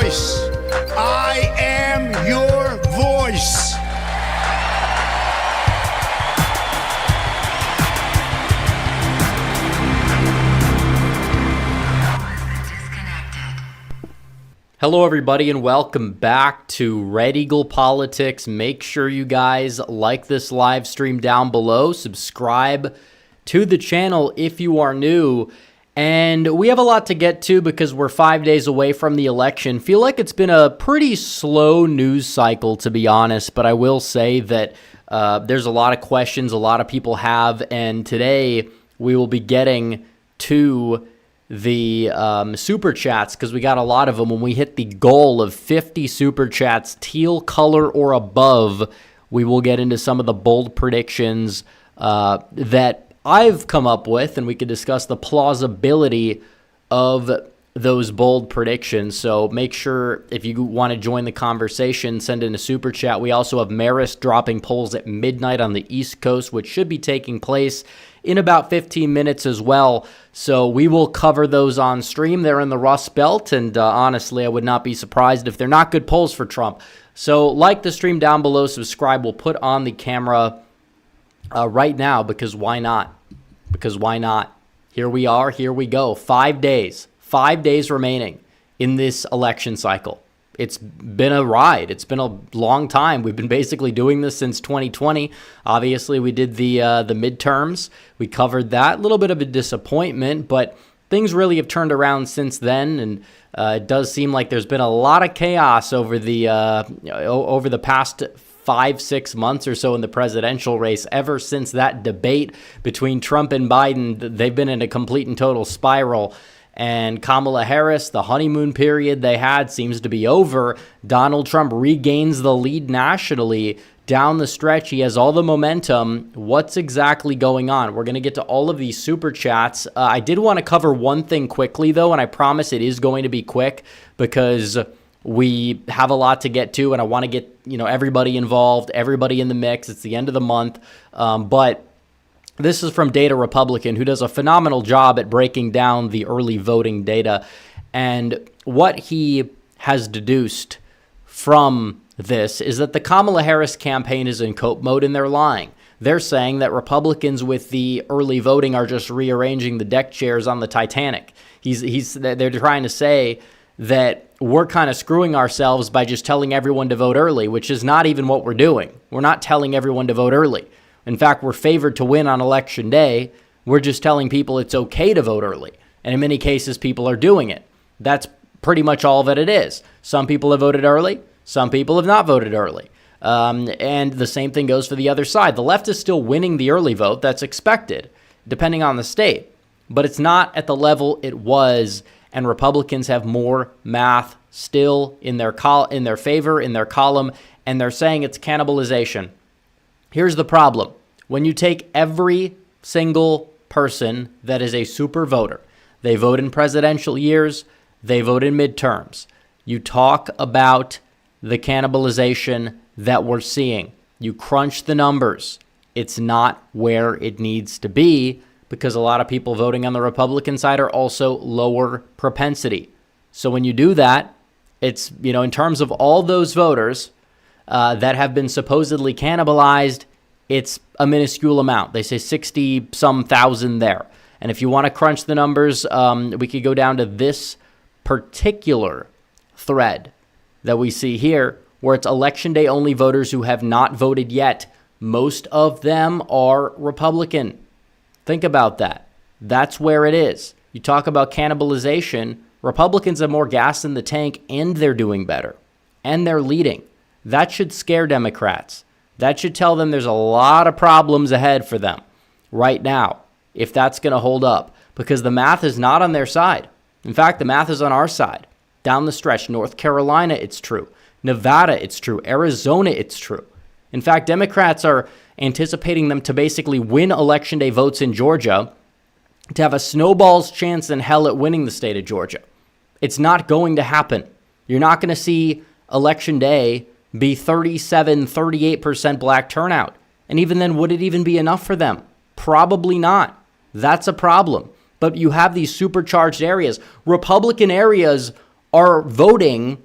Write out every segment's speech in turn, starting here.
voice. I am your voice. Hello everybody and welcome back to Red Eagle Politics. Make sure you guys like this live stream down below. Subscribe to the channel if you are new. And we have a lot to get to because we're 5 days away from the election. Feel like it's been a pretty slow news cycle, to be honest, but I will say that there's a lot of questions a lot of people have, and today we will be getting to the super chats because we got a lot of them. When we hit the goal of 50 super chats, teal color or above, we will get into some of the bold predictions that I've come up with, and we could discuss the plausibility of those bold predictions. So make sure if you want to join the conversation, send in a super chat. We also have Marist dropping polls at midnight on the East Coast, which should be taking place in about 15 minutes as well. So we will cover those on stream. They're in the Rust Belt, and honestly, I would not be surprised if they're not good polls for Trump. So like the stream down below, subscribe. We'll put on the camera right now because why not? Because why not? Here we are. Here we go. 5 days. 5 days remaining in this election cycle. It's been a ride. It's been a long time. We've been basically doing this since 2020. Obviously, we did the midterms. We covered that. A little bit of a disappointment, but things really have turned around since then, and it does seem like there's been a lot of chaos over the past 5-6 months or so in the presidential race. Ever since that debate between Trump and Biden, they've been in a complete and total spiral. And Kamala Harris, the honeymoon period they had seems to be over. Donald Trump regains the lead nationally. Down the stretch, he has all the momentum. What's exactly going on? We're going to get to all of these super chats. I did want to cover one thing quickly, though, and I promise it is going to be quick because we have a lot to get to, and I want to get everybody involved, everybody in the mix. It's the end of the month, but this is from Data Republican, who does a phenomenal job at breaking down the early voting data. And what he has deduced from this is that the Kamala Harris campaign is in cope mode and they're lying. They're saying that Republicans with the early voting are just rearranging the deck chairs on the Titanic. They're trying to say that we're kind of screwing ourselves by just telling everyone to vote early, which is not even what we're doing. We're not telling everyone to vote early. In fact, we're favored to win on election day. We're just telling people it's okay to vote early. And in many cases, people are doing it. That's pretty much all that it is. Some people have voted early. Some people have not voted early. And the same thing goes for the other side. The left is still winning the early vote. That's expected, depending on the state. But it's not at the level it was, and Republicans have more math still in their favor, in their column, and they're saying it's cannibalization. Here's the problem. When you take every single person that is a super voter, they vote in presidential years, they vote in midterms, you talk about the cannibalization that we're seeing. You crunch the numbers. It's not where it needs to be because a lot of people voting on the Republican side are also lower propensity. So when you do that, it's, in terms of all those voters that have been supposedly cannibalized, it's a minuscule amount. They say 60-some thousand there. And if you want to crunch the numbers, we could go down to this particular thread that we see here, where it's election day only voters who have not voted yet. Most of them are Republican. Think about that. That's where it is. You talk about cannibalization. Republicans have more gas in the tank, and they're doing better. And they're leading. That should scare Democrats. That should tell them there's a lot of problems ahead for them right now, if that's going to hold up, because the math is not on their side. In fact, the math is on our side. Down the stretch, North Carolina, it's true. Nevada, it's true. Arizona, it's true. In fact, Democrats are anticipating them to basically win election day votes in Georgia to have a snowball's chance in hell at winning the state of Georgia. It's not going to happen. You're not going to see election day be 38% black turnout. And even then, would it even be enough for them? Probably not. That's a problem. But you have these supercharged areas. Republican areas are voting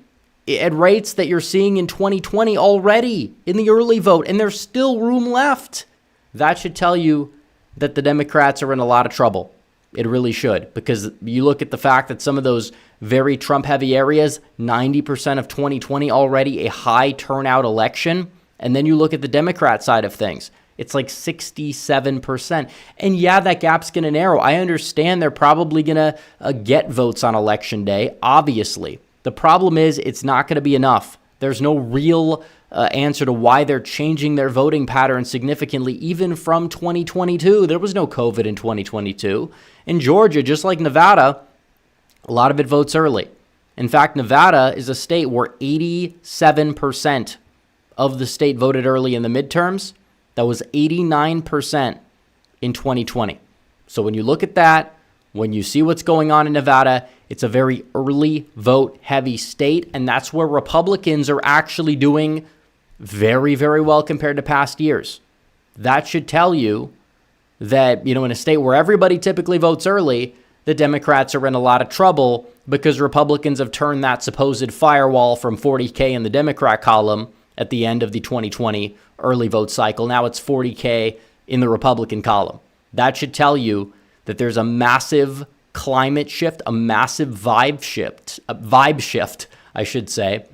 at rates that you're seeing in 2020 already in the early vote, and there's still room left. That should tell you that the Democrats are in a lot of trouble. It really should, because you look at the fact that some of those very Trump-heavy areas, 90% of 2020 already, a high turnout election, and then you look at the Democrat side of things. It's like 67%. And yeah, that gap's going to narrow. I understand they're probably going to get votes on election day, obviously. The problem is it's not going to be enough. There's no real answer to why they're changing their voting pattern significantly, even from 2022. There was no COVID in 2022. In Georgia, just like Nevada, a lot of it votes early. In fact, Nevada is a state where 87% of the state voted early in the midterms. That was 89% in 2020. So when you look at that, when you see what's going on in Nevada, it's a very early vote heavy state, and that's where Republicans are actually doing very, very well compared to past years. That should tell you that, in a state where everybody typically votes early, the Democrats are in a lot of trouble because Republicans have turned that supposed firewall from 40K in the Democrat column at the end of the 2020 early vote cycle. Now it's 40K in the Republican column. That should tell you that there's a massive climate shift, a massive vibe shift, I should say,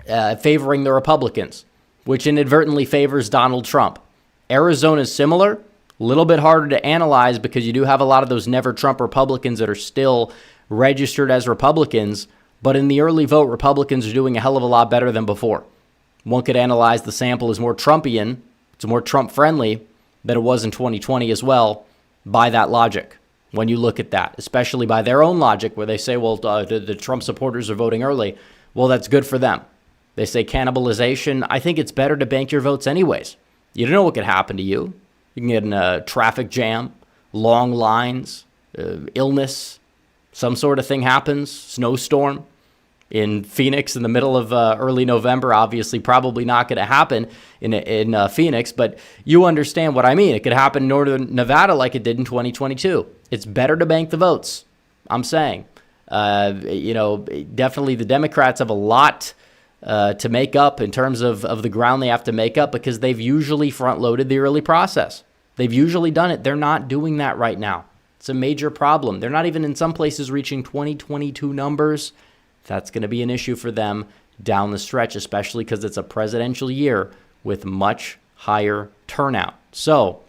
favoring the Republicans, which inadvertently favors Donald Trump. Arizona is similar, a little bit harder to analyze because you do have a lot of those never Trump Republicans that are still registered as Republicans, but in the early vote, Republicans are doing a hell of a lot better than before. One could analyze the sample as more Trumpian, it's more Trump-friendly than it was in 2020 as well, by that logic. When you look at that, especially by their own logic, where they say, well, the Trump supporters are voting early. Well, that's good for them. They say cannibalization. I think it's better to bank your votes anyways. You don't know what could happen to you. You can get in a traffic jam, long lines, illness, some sort of thing happens, snowstorm. In Phoenix in the middle of early November, obviously probably not going to happen in Phoenix, but you understand what I mean. It could happen in northern Nevada like it did in 2022. It's better to bank the votes, I'm saying. Definitely the Democrats have a lot to make up in terms of the ground they have to make up because they've usually front-loaded the early process. They've usually done it. They're not doing that right now. It's a major problem. They're not even in some places reaching 2022 numbers. That's going to be an issue for them down the stretch, especially because it's a presidential year with much higher turnout. So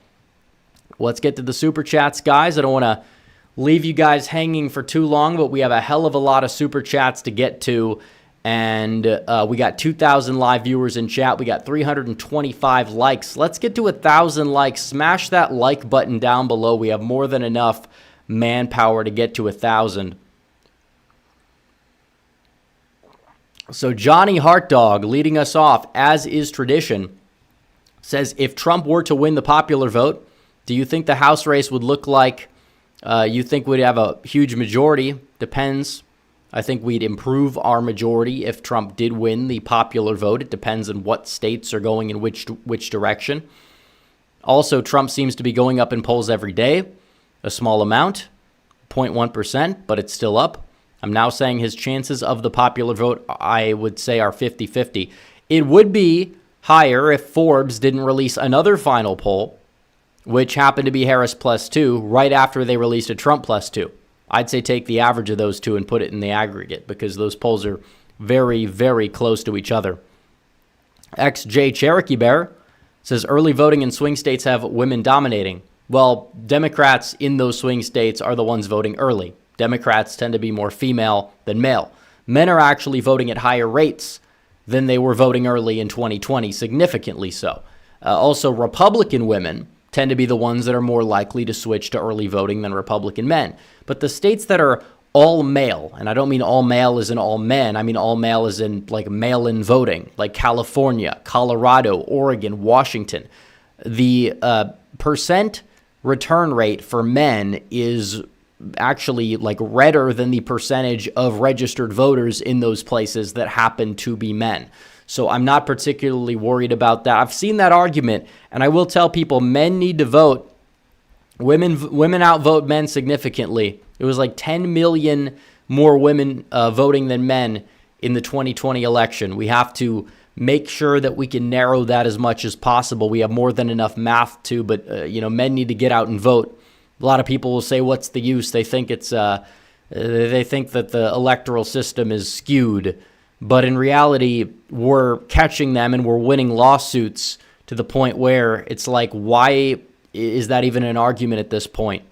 let's get to the super chats, guys. I don't want to leave you guys hanging for too long, but we have a hell of a lot of super chats to get to. And we got 2,000 live viewers in chat. We got 325 likes. Let's get to 1,000 likes. Smash that like button down below. We have more than enough manpower to get to 1,000. So Johnny Heartdog leading us off, as is tradition, says, if Trump were to win the popular vote, do you think the House race would look like you think we'd have a huge majority? Depends. I think we'd improve our majority if Trump did win the popular vote. It depends on what states are going in which direction. Also, Trump seems to be going up in polls every day, a small amount, 0.1%, but it's still up. I'm now saying his chances of the popular vote, I would say, are 50-50. It would be higher if Forbes didn't release another final poll, which happened to be Harris +2, right after they released a Trump +2. I'd say take the average of those two and put it in the aggregate because those polls are very, very close to each other. XJ Cherokee Bear says early voting in swing states have women dominating. Well, Democrats in those swing states are the ones voting early. Democrats tend to be more female than male. Men are actually voting at higher rates than they were voting early in 2020, significantly so. Also, Republican women tend to be the ones that are more likely to switch to early voting than Republican men. But the states that are all male, and I don't mean all male as in all men, I mean all male as in like mail-in voting, like California, Colorado, Oregon, Washington, the percent return rate for men is actually like redder than the percentage of registered voters in those places that happen to be men. So I'm not particularly worried about that. I've seen that argument, and I will tell people men need to vote. Women outvote men significantly. It was like 10 million more women voting than men in the 2020 election. We have to make sure that we can narrow that as much as possible. We have more than enough math to, but men need to get out and vote. A lot of people will say, "What's the use?" They think they think that the electoral system is skewed, but in reality, we're catching them and we're winning lawsuits to the point where it's like, why is that even an argument at this point?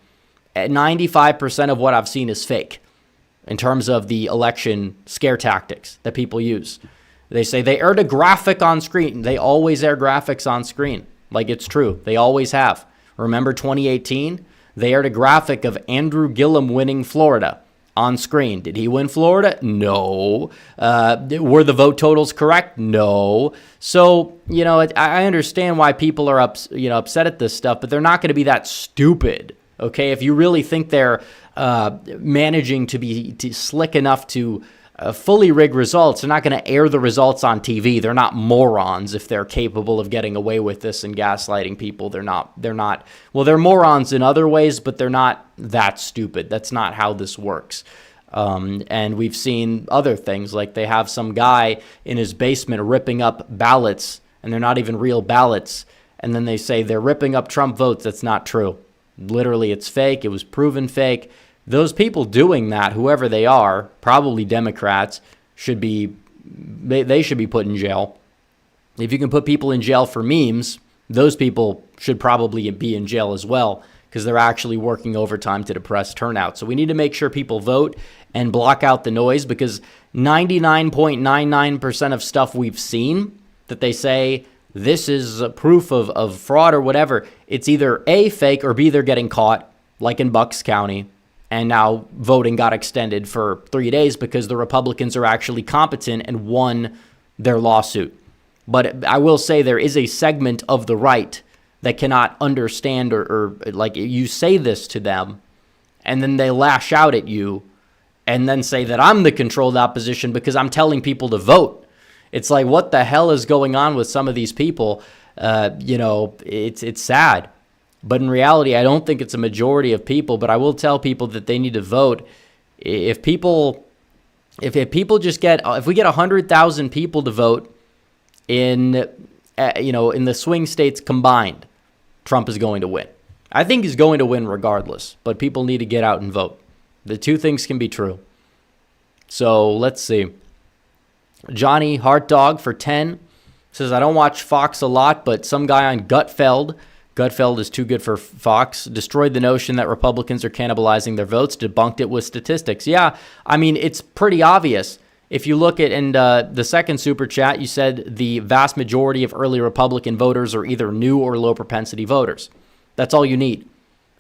At 95% of what I've seen is fake in terms of the election scare tactics that people use. They say they aired a graphic on screen. They always air graphics on screen. Like, it's true. They always have. Remember 2018? They aired a graphic of Andrew Gillum winning Florida on screen. Did he win Florida? No. Were the vote totals correct? No. So, I understand why people are upset at this stuff, but they're not going to be that stupid. Okay, if you really think they're managing to be slick enough to fully rig results, they're not going to air the results on TV. They're not morons if they're capable of getting away with this and gaslighting people. They're not. Well, they're morons in other ways, but they're not that stupid. That's not how this works. And we've seen other things, like they have some guy in his basement ripping up ballots, and they're not even real ballots. And then they say they're ripping up Trump votes. That's not true. Literally, it's fake. It was proven fake. Those people doing that, whoever they are, probably Democrats, should be put in jail. If you can put people in jail for memes, those people should probably be in jail as well, because they're actually working overtime to depress turnout. So we need to make sure people vote and block out the noise, because 99.99% of stuff we've seen that they say this is proof of fraud or whatever, it's either A, fake, or B, they're getting caught, like in Bucks County. And now voting got extended for 3 days because the Republicans are actually competent and won their lawsuit. But I will say there is a segment of the right that cannot understand or like, you say this to them and then they lash out at you and then say that I'm the controlled opposition because I'm telling people to vote. It's like, what the hell is going on with some of these people? It's sad. But in reality, I don't think it's a majority of people, but I will tell people that they need to vote. If we get 100,000 people to vote in the swing states combined, Trump is going to win. I think he's going to win regardless, but people need to get out and vote. The two things can be true. So let's see. Johnny Heartdog for 10 says, I don't watch Fox a lot, but some guy on Gutfeld is too good for Fox, destroyed the notion that Republicans are cannibalizing their votes, debunked it with statistics. Yeah, I mean, it's pretty obvious. If you look at, the second super chat, you said the vast majority of early Republican voters are either new or low propensity voters. That's all you need.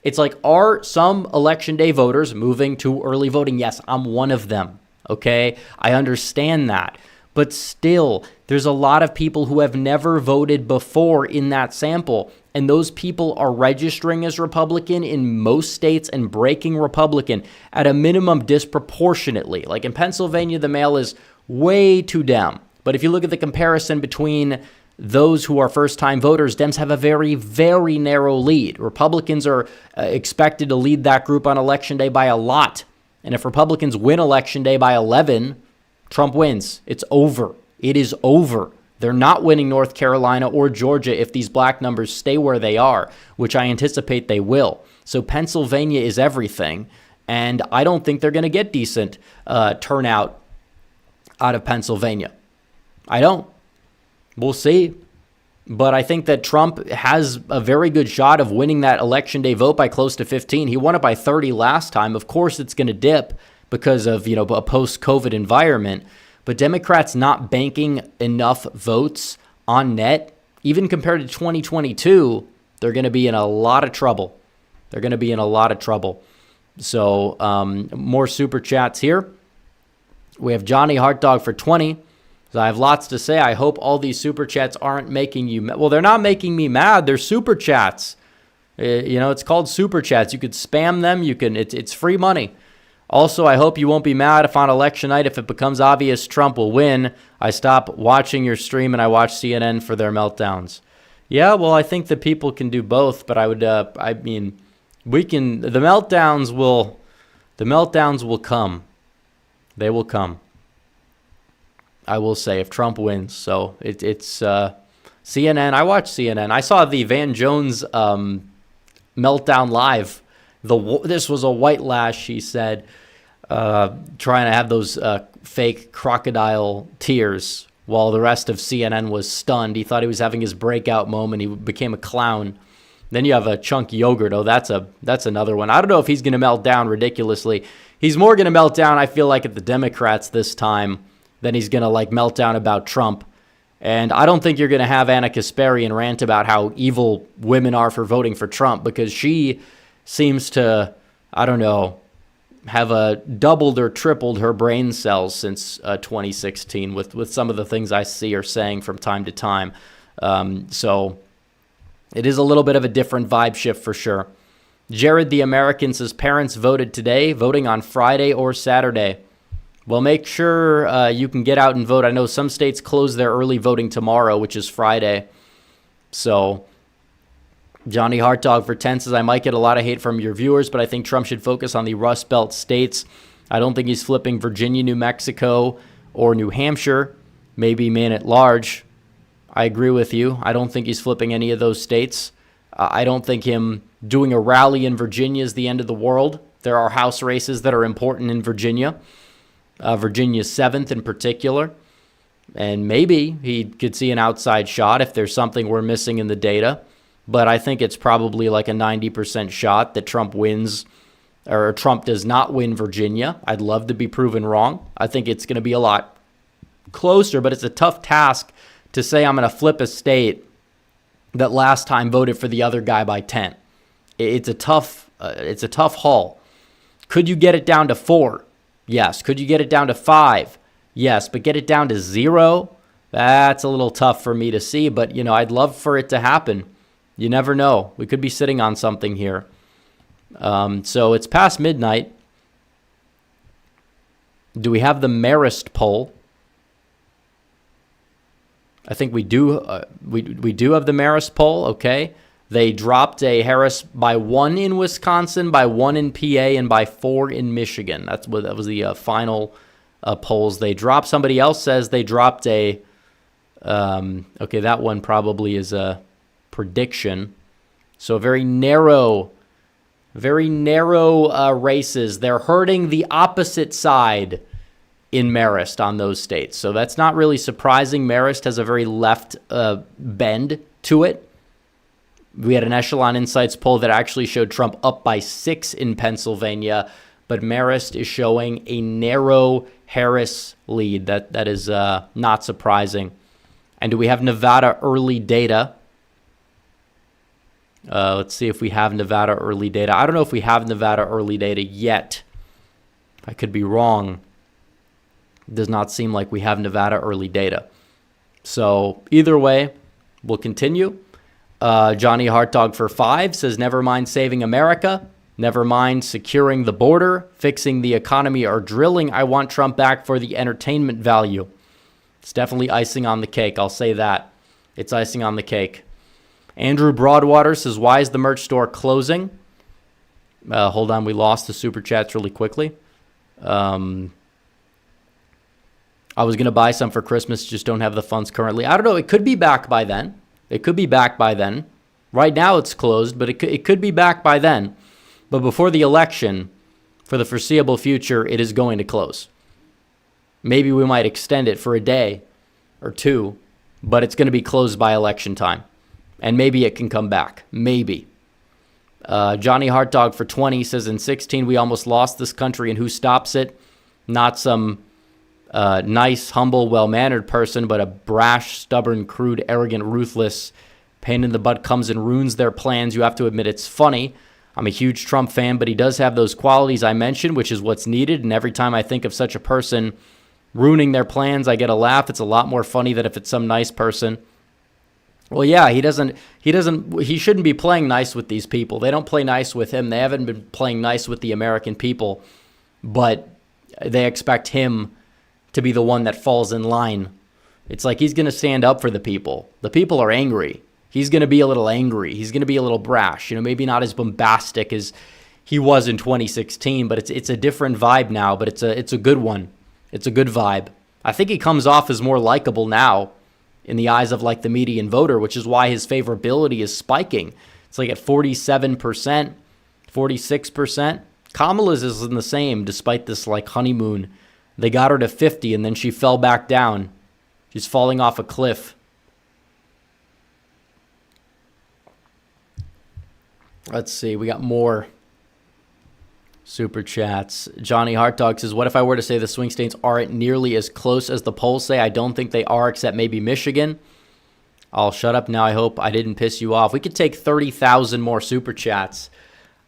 It's like, are some election day voters moving to early voting? Yes, I'm one of them. Okay, I understand that. But still, there's a lot of people who have never voted before in that sample. And those people are registering as Republican in most states and breaking Republican at a minimum disproportionately. Like in Pennsylvania, the mail is way too Dem. But if you look at the comparison between those who are first-time voters, Dems have a very, very narrow lead. Republicans are expected to lead that group on Election Day by a lot. And if Republicans win Election Day by 11, Trump wins. It's over. It is over. They're not winning North Carolina or Georgia if these black numbers stay where they are, which I anticipate they will. So Pennsylvania is everything, and I don't think they're going to get decent turnout out of Pennsylvania. I don't. We'll see. But I think that Trump has a very good shot of winning that Election Day vote by close to 15. He won it by 30 last time. Of course, it's going to dip because of, a post-COVID environment. But Democrats not banking enough votes on net, even compared to 2022, they're going to be in a lot of trouble. So more super chats here. We have Johnny Heartdog for 20. So I have lots to say. I hope all these super chats aren't making you mad. Well, they're not making me mad. They're super chats. It's called super chats. You could spam them. It's free money. Also, I hope you won't be mad if on election night, if it becomes obvious Trump will win, I stop watching your stream and I watch CNN for their meltdowns. Yeah, well, I think that people can do both, but the meltdowns will come. They will come. I will say, if Trump wins. So it's CNN. I watch CNN. I saw the Van Jones meltdown live. This was a white lash, he said, trying to have those fake crocodile tears while the rest of CNN was stunned. He thought he was having his breakout moment. He became a clown. Then you have a chunk yogurt. Oh, that's another one. I don't know if he's going to melt down ridiculously. He's more going to melt down, I feel like, at the Democrats this time than he's going to like melt down about Trump. And I don't think you're going to have Anna Kasparian rant about how evil women are for voting for Trump, because she seems to, I don't know, have doubled or tripled her brain cells since 2016 with some of the things I see her saying from time to time. So it is a little bit of a different vibe shift for sure. Jared the American says parents voted today, voting on Friday or Saturday. Well, make sure you can get out and vote. I know some states close their early voting tomorrow, which is Friday. So Johnny Hartdog for 10 says, I might get a lot of hate from your viewers, but I think Trump should focus on the Rust Belt states. I don't think he's flipping Virginia, New Mexico, or New Hampshire. Maybe Maine at large. I agree with you. I don't think he's flipping any of those states. I don't think him doing a rally in Virginia is the end of the world. There are House races that are important in Virginia. Virginia's 7th in particular. And maybe he could see an outside shot if there's something we're missing in the data. But I think it's probably like a 90% shot that Trump wins, or Trump does not win Virginia. I'd love to be proven wrong. I think it's going to be a lot closer, but it's a tough task to say I'm going to flip a state that last time voted for the other guy by 10. It's a tough haul. Could you get it down to 4? Yes. Could you get it down to 5? Yes. But get it down to 0? That's a little tough for me to see, but I'd love for it to happen. You never know. We could be sitting on something here. So it's past midnight. Do we have the Marist poll? I think we do. We do have the Marist poll. Okay. They dropped a Harris by 1 in Wisconsin, by 1 in PA, and by 4 in Michigan. That was the final polls they dropped. Somebody else says they dropped a. Okay, that one probably is a prediction. So very narrow races. They're hurting the opposite side in Marist on those states. So that's not really surprising. Marist has a very left bend to it. We had an Echelon Insights poll that actually showed Trump up by 6 in Pennsylvania, but Marist is showing a narrow Harris lead. That is not surprising. And do we have Nevada early data? Let's see if we have Nevada early data. I don't know if we have Nevada early data yet. I could be wrong. It does not seem like we have Nevada early data. So either way, we'll continue. Johnny Hartdog for 5 says, never mind saving America. Never mind securing the border, fixing the economy, or drilling. I want Trump back for the entertainment value. It's definitely icing on the cake. I'll say that. It's icing on the cake. Andrew Broadwater says, why is the merch store closing? Hold on, we lost the super chats really quickly. I was going to buy some for Christmas, just don't have the funds currently. I don't know. It could be back by then. Right now it's closed, but it could be back by then. But before the election, for the foreseeable future, it is going to close. Maybe we might extend it for a day or 2, but it's going to be closed by election time. And maybe it can come back. Maybe. Johnny Hartdog for 20 says, in 16, we almost lost this country, and who stops it? Not some nice, humble, well-mannered person, but a brash, stubborn, crude, arrogant, ruthless, pain in the butt comes and ruins their plans. You have to admit it's funny. I'm a huge Trump fan, but he does have those qualities I mentioned, which is what's needed. And every time I think of such a person ruining their plans, I get a laugh. It's a lot more funny than if it's some nice person. Well, yeah, he shouldn't be playing nice with these people. They don't play nice with him. They haven't been playing nice with the American people, but they expect him to be the one that falls in line. It's like he's going to stand up for the people. The people are angry. He's going to be a little angry. He's going to be a little brash. Maybe not as bombastic as he was in 2016, but it's a different vibe now, but it's a good one. It's a good vibe. I think he comes off as more likable now in the eyes of like the median voter, which is why his favorability is spiking. It's like at 47%, 46%. Kamala's is in the same, despite this like honeymoon. They got her to 50 and then she fell back down. She's falling off a cliff. Let's see, we got more super chats. Johnny Hartdog says, what if I were to say the swing states aren't nearly as close as the polls say? I don't think they are, except maybe Michigan. I'll shut up now. I hope I didn't piss you off. We could take 30,000 more super chats.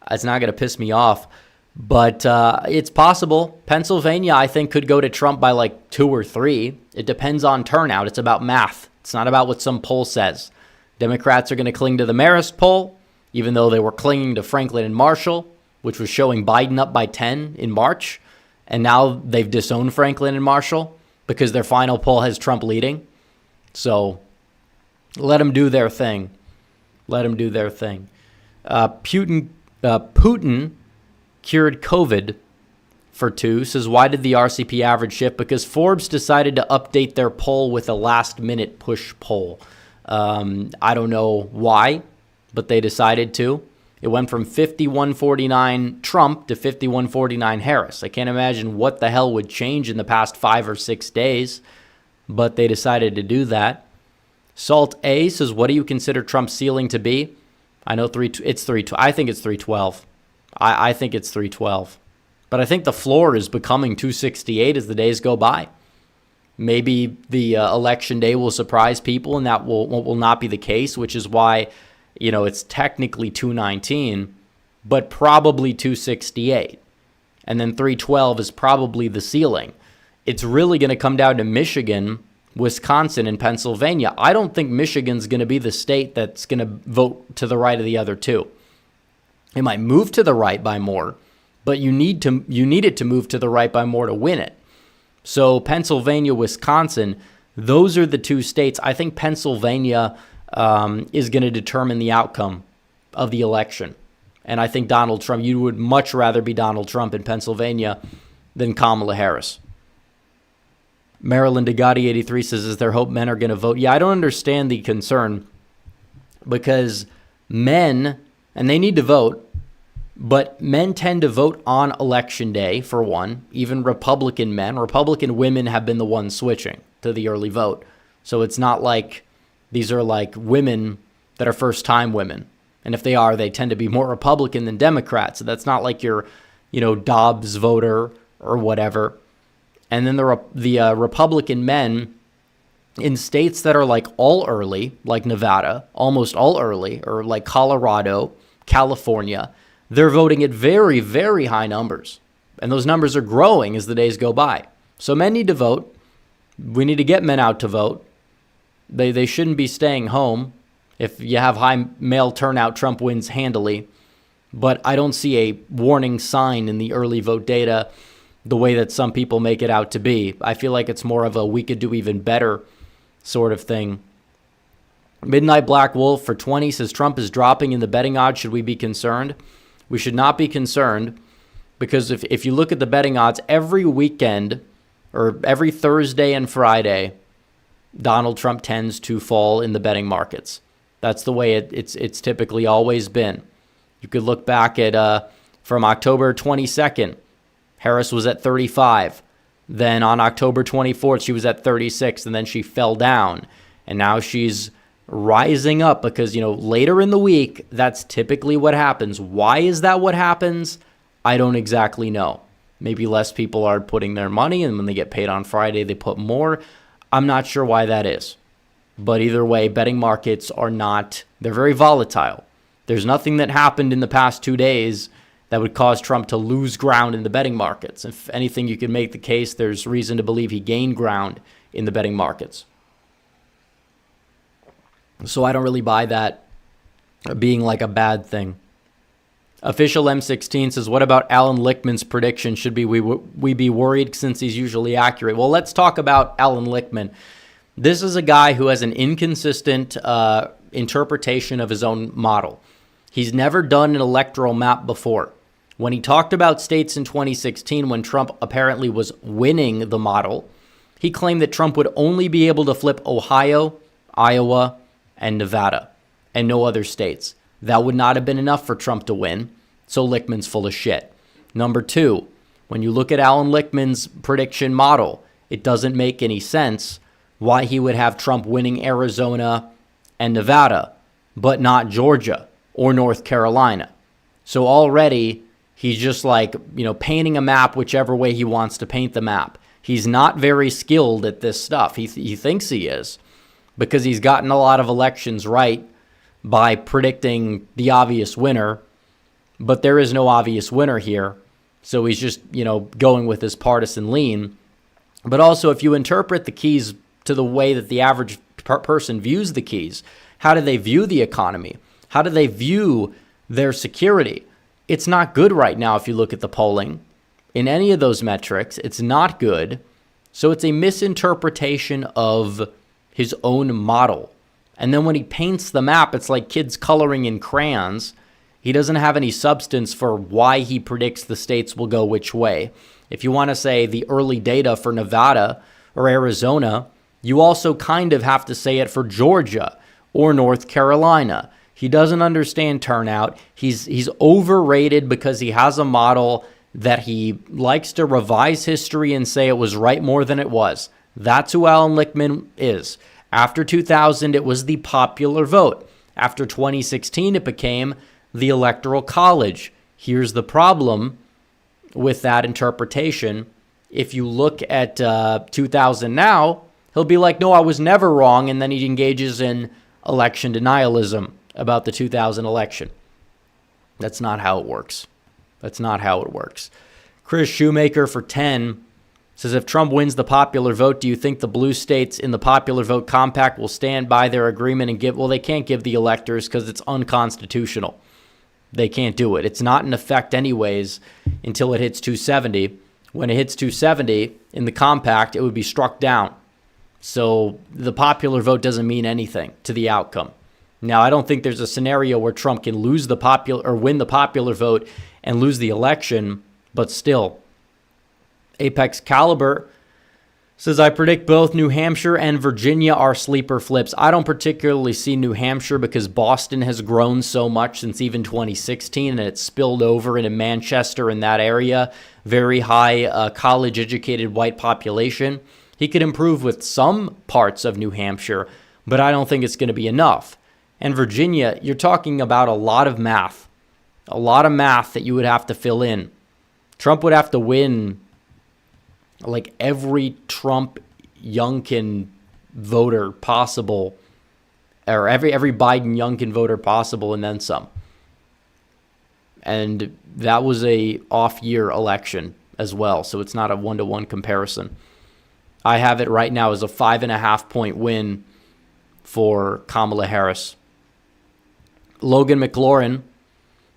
It's not going to piss me off. But it's possible. Pennsylvania, I think, could go to Trump by like 2 or 3. It depends on turnout. It's about math. It's not about what some poll says. Democrats are going to cling to the Marist poll, even though they were clinging to Franklin and Marshall, which was showing Biden up by 10 in March. And now they've disowned Franklin and Marshall because their final poll has Trump leading. So let them do their thing. Let them do their thing. Putin cured COVID for 2. Says, why did the RCP average shift? Because Forbes decided to update their poll with a last-minute push poll. I don't know why, but they decided to. It went from 51-49 Trump to 51-49 Harris. I can't imagine what the hell would change in the past 5 or 6 days, but they decided to do that. Salt A says, what do you consider Trump's ceiling to be? I know it's 312. I think it's 312. I think it's 312. But I think the floor is becoming 268 as the days go by. Maybe the election day will surprise people, and that will not be the case, which is why, it's technically 219, but probably 268. And then 312 is probably the ceiling. It's really going to come down to Michigan, Wisconsin, and Pennsylvania. I don't think Michigan's going to be the state that's going to vote to the right of the other two. It might move to the right by more, but you need it to move to the right by more to win it. So Pennsylvania, Wisconsin, those are the 2 states. I think Pennsylvania is going to determine the outcome of the election. And I think Donald Trump, you would much rather be Donald Trump in Pennsylvania than Kamala Harris. Maryland Degatti 83 says, is there hope men are going to vote? Yeah, I don't understand the concern because men, and they need to vote, but men tend to vote on election day, for one. Even Republican men. Republican women have been the ones switching to the early vote. So it's not like these are like women that are first-time women. And if they are, they tend to be more Republican than Democrat. So that's not like your, Dobbs voter or whatever. And then the Republican men in states that are like all early, like Nevada, almost all early, or like Colorado, California, they're voting at very, very high numbers. And those numbers are growing as the days go by. So men need to vote. We need to get men out to vote. They shouldn't be staying home. If you have high male turnout, Trump wins handily. But I don't see a warning sign in the early vote data the way that some people make it out to be. I feel like it's more of a we could do even better sort of thing. Midnight Black Wolf for 20 says, Trump is dropping in the betting odds. Should we be concerned? We should not be concerned because if you look at the betting odds, every weekend or every Thursday and Friday, Donald Trump tends to fall in the betting markets. That's the way it's typically always been. You could look back at from October 22nd, Harris was at 35. Then on October 24th, she was at 36, and then she fell down. And now she's rising up because, later in the week, that's typically what happens. Why is that what happens? I don't exactly know. Maybe less people are putting their money, and when they get paid on Friday, they put more. I'm not sure why that is. But either way, betting markets they're very volatile. There's nothing that happened in the past 2 days that would cause Trump to lose ground in the betting markets. If anything, you could make the case there's reason to believe he gained ground in the betting markets. So I don't really buy that being like a bad thing. Official M16 says, what about Alan Lichtman's prediction? Should we be worried since he's usually accurate? Well, let's talk about Alan Lichtman. This is a guy who has an inconsistent interpretation of his own model. He's never done an electoral map before. When he talked about states in 2016, when Trump apparently was winning the model, He claimed that Trump would only be able to flip Ohio, Iowa, and Nevada, and no other states. That would not have been enough for Trump to win, so Lichtman's full of shit. Number two, when you look at Alan Lichtman's prediction model, it doesn't make any sense why he would have Trump winning Arizona and Nevada, but not Georgia or North Carolina. So already he's just like, painting a map whichever way he wants to paint the map. He's not very skilled at this stuff. He thinks he is, because he's gotten a lot of elections right by predicting the obvious winner, but there is no obvious winner here. So he's just, going with his partisan lean. But also, if you interpret the keys to the way that the average person views the keys, how do they view the economy? How do they view their security? It's not good right now if you look at the polling. In any of those metrics, it's not good. So it's a misinterpretation of his own model. And then when he paints the map, it's like kids coloring in crayons. He doesn't have any substance for why he predicts the states will go which way. If you want to say the early data for Nevada or Arizona, you also kind of have to say it for Georgia or North Carolina. He doesn't understand turnout. He's overrated because he has a model that he likes to revise history and say it was right more than it was. That's who Alan Lichtman is. After 2000, it was the popular vote. After 2016, it became the Electoral College. Here's the problem with that interpretation. If you look at 2000 now, he'll be like, no, I was never wrong, and then he engages in election denialism about the 2000 election. That's not how it works. That's not how it works. Chris Shoemaker for 10 says, if Trump wins the popular vote, do you think the blue states in the popular vote compact will stand by their agreement and give? Well, they can't give the electors because it's unconstitutional. They can't do it. It's not in effect anyways until it hits 270. When it hits 270 in the compact, it would be struck down. So the popular vote doesn't mean anything to the outcome. Now, I don't think there's a scenario where Trump can lose the popular or win the popular vote and lose the election, but still. Apex Caliber says, I predict both New Hampshire and Virginia are sleeper flips. I don't particularly see New Hampshire because Boston has grown so much since even 2016, and it's spilled over into Manchester in that area. Very high college-educated white population. He could improve with some parts of New Hampshire, but I don't think it's going to be enough. And Virginia, you're talking about a lot of math that you would have to fill in. Trump would have to win like every Trump Youngkin voter possible, or every Biden Youngkin voter possible, and then some. And that was a off-year election as well, so it's not a one-to-one comparison. I have it right now as a 5.5-point win for Kamala Harris. Logan McLaurin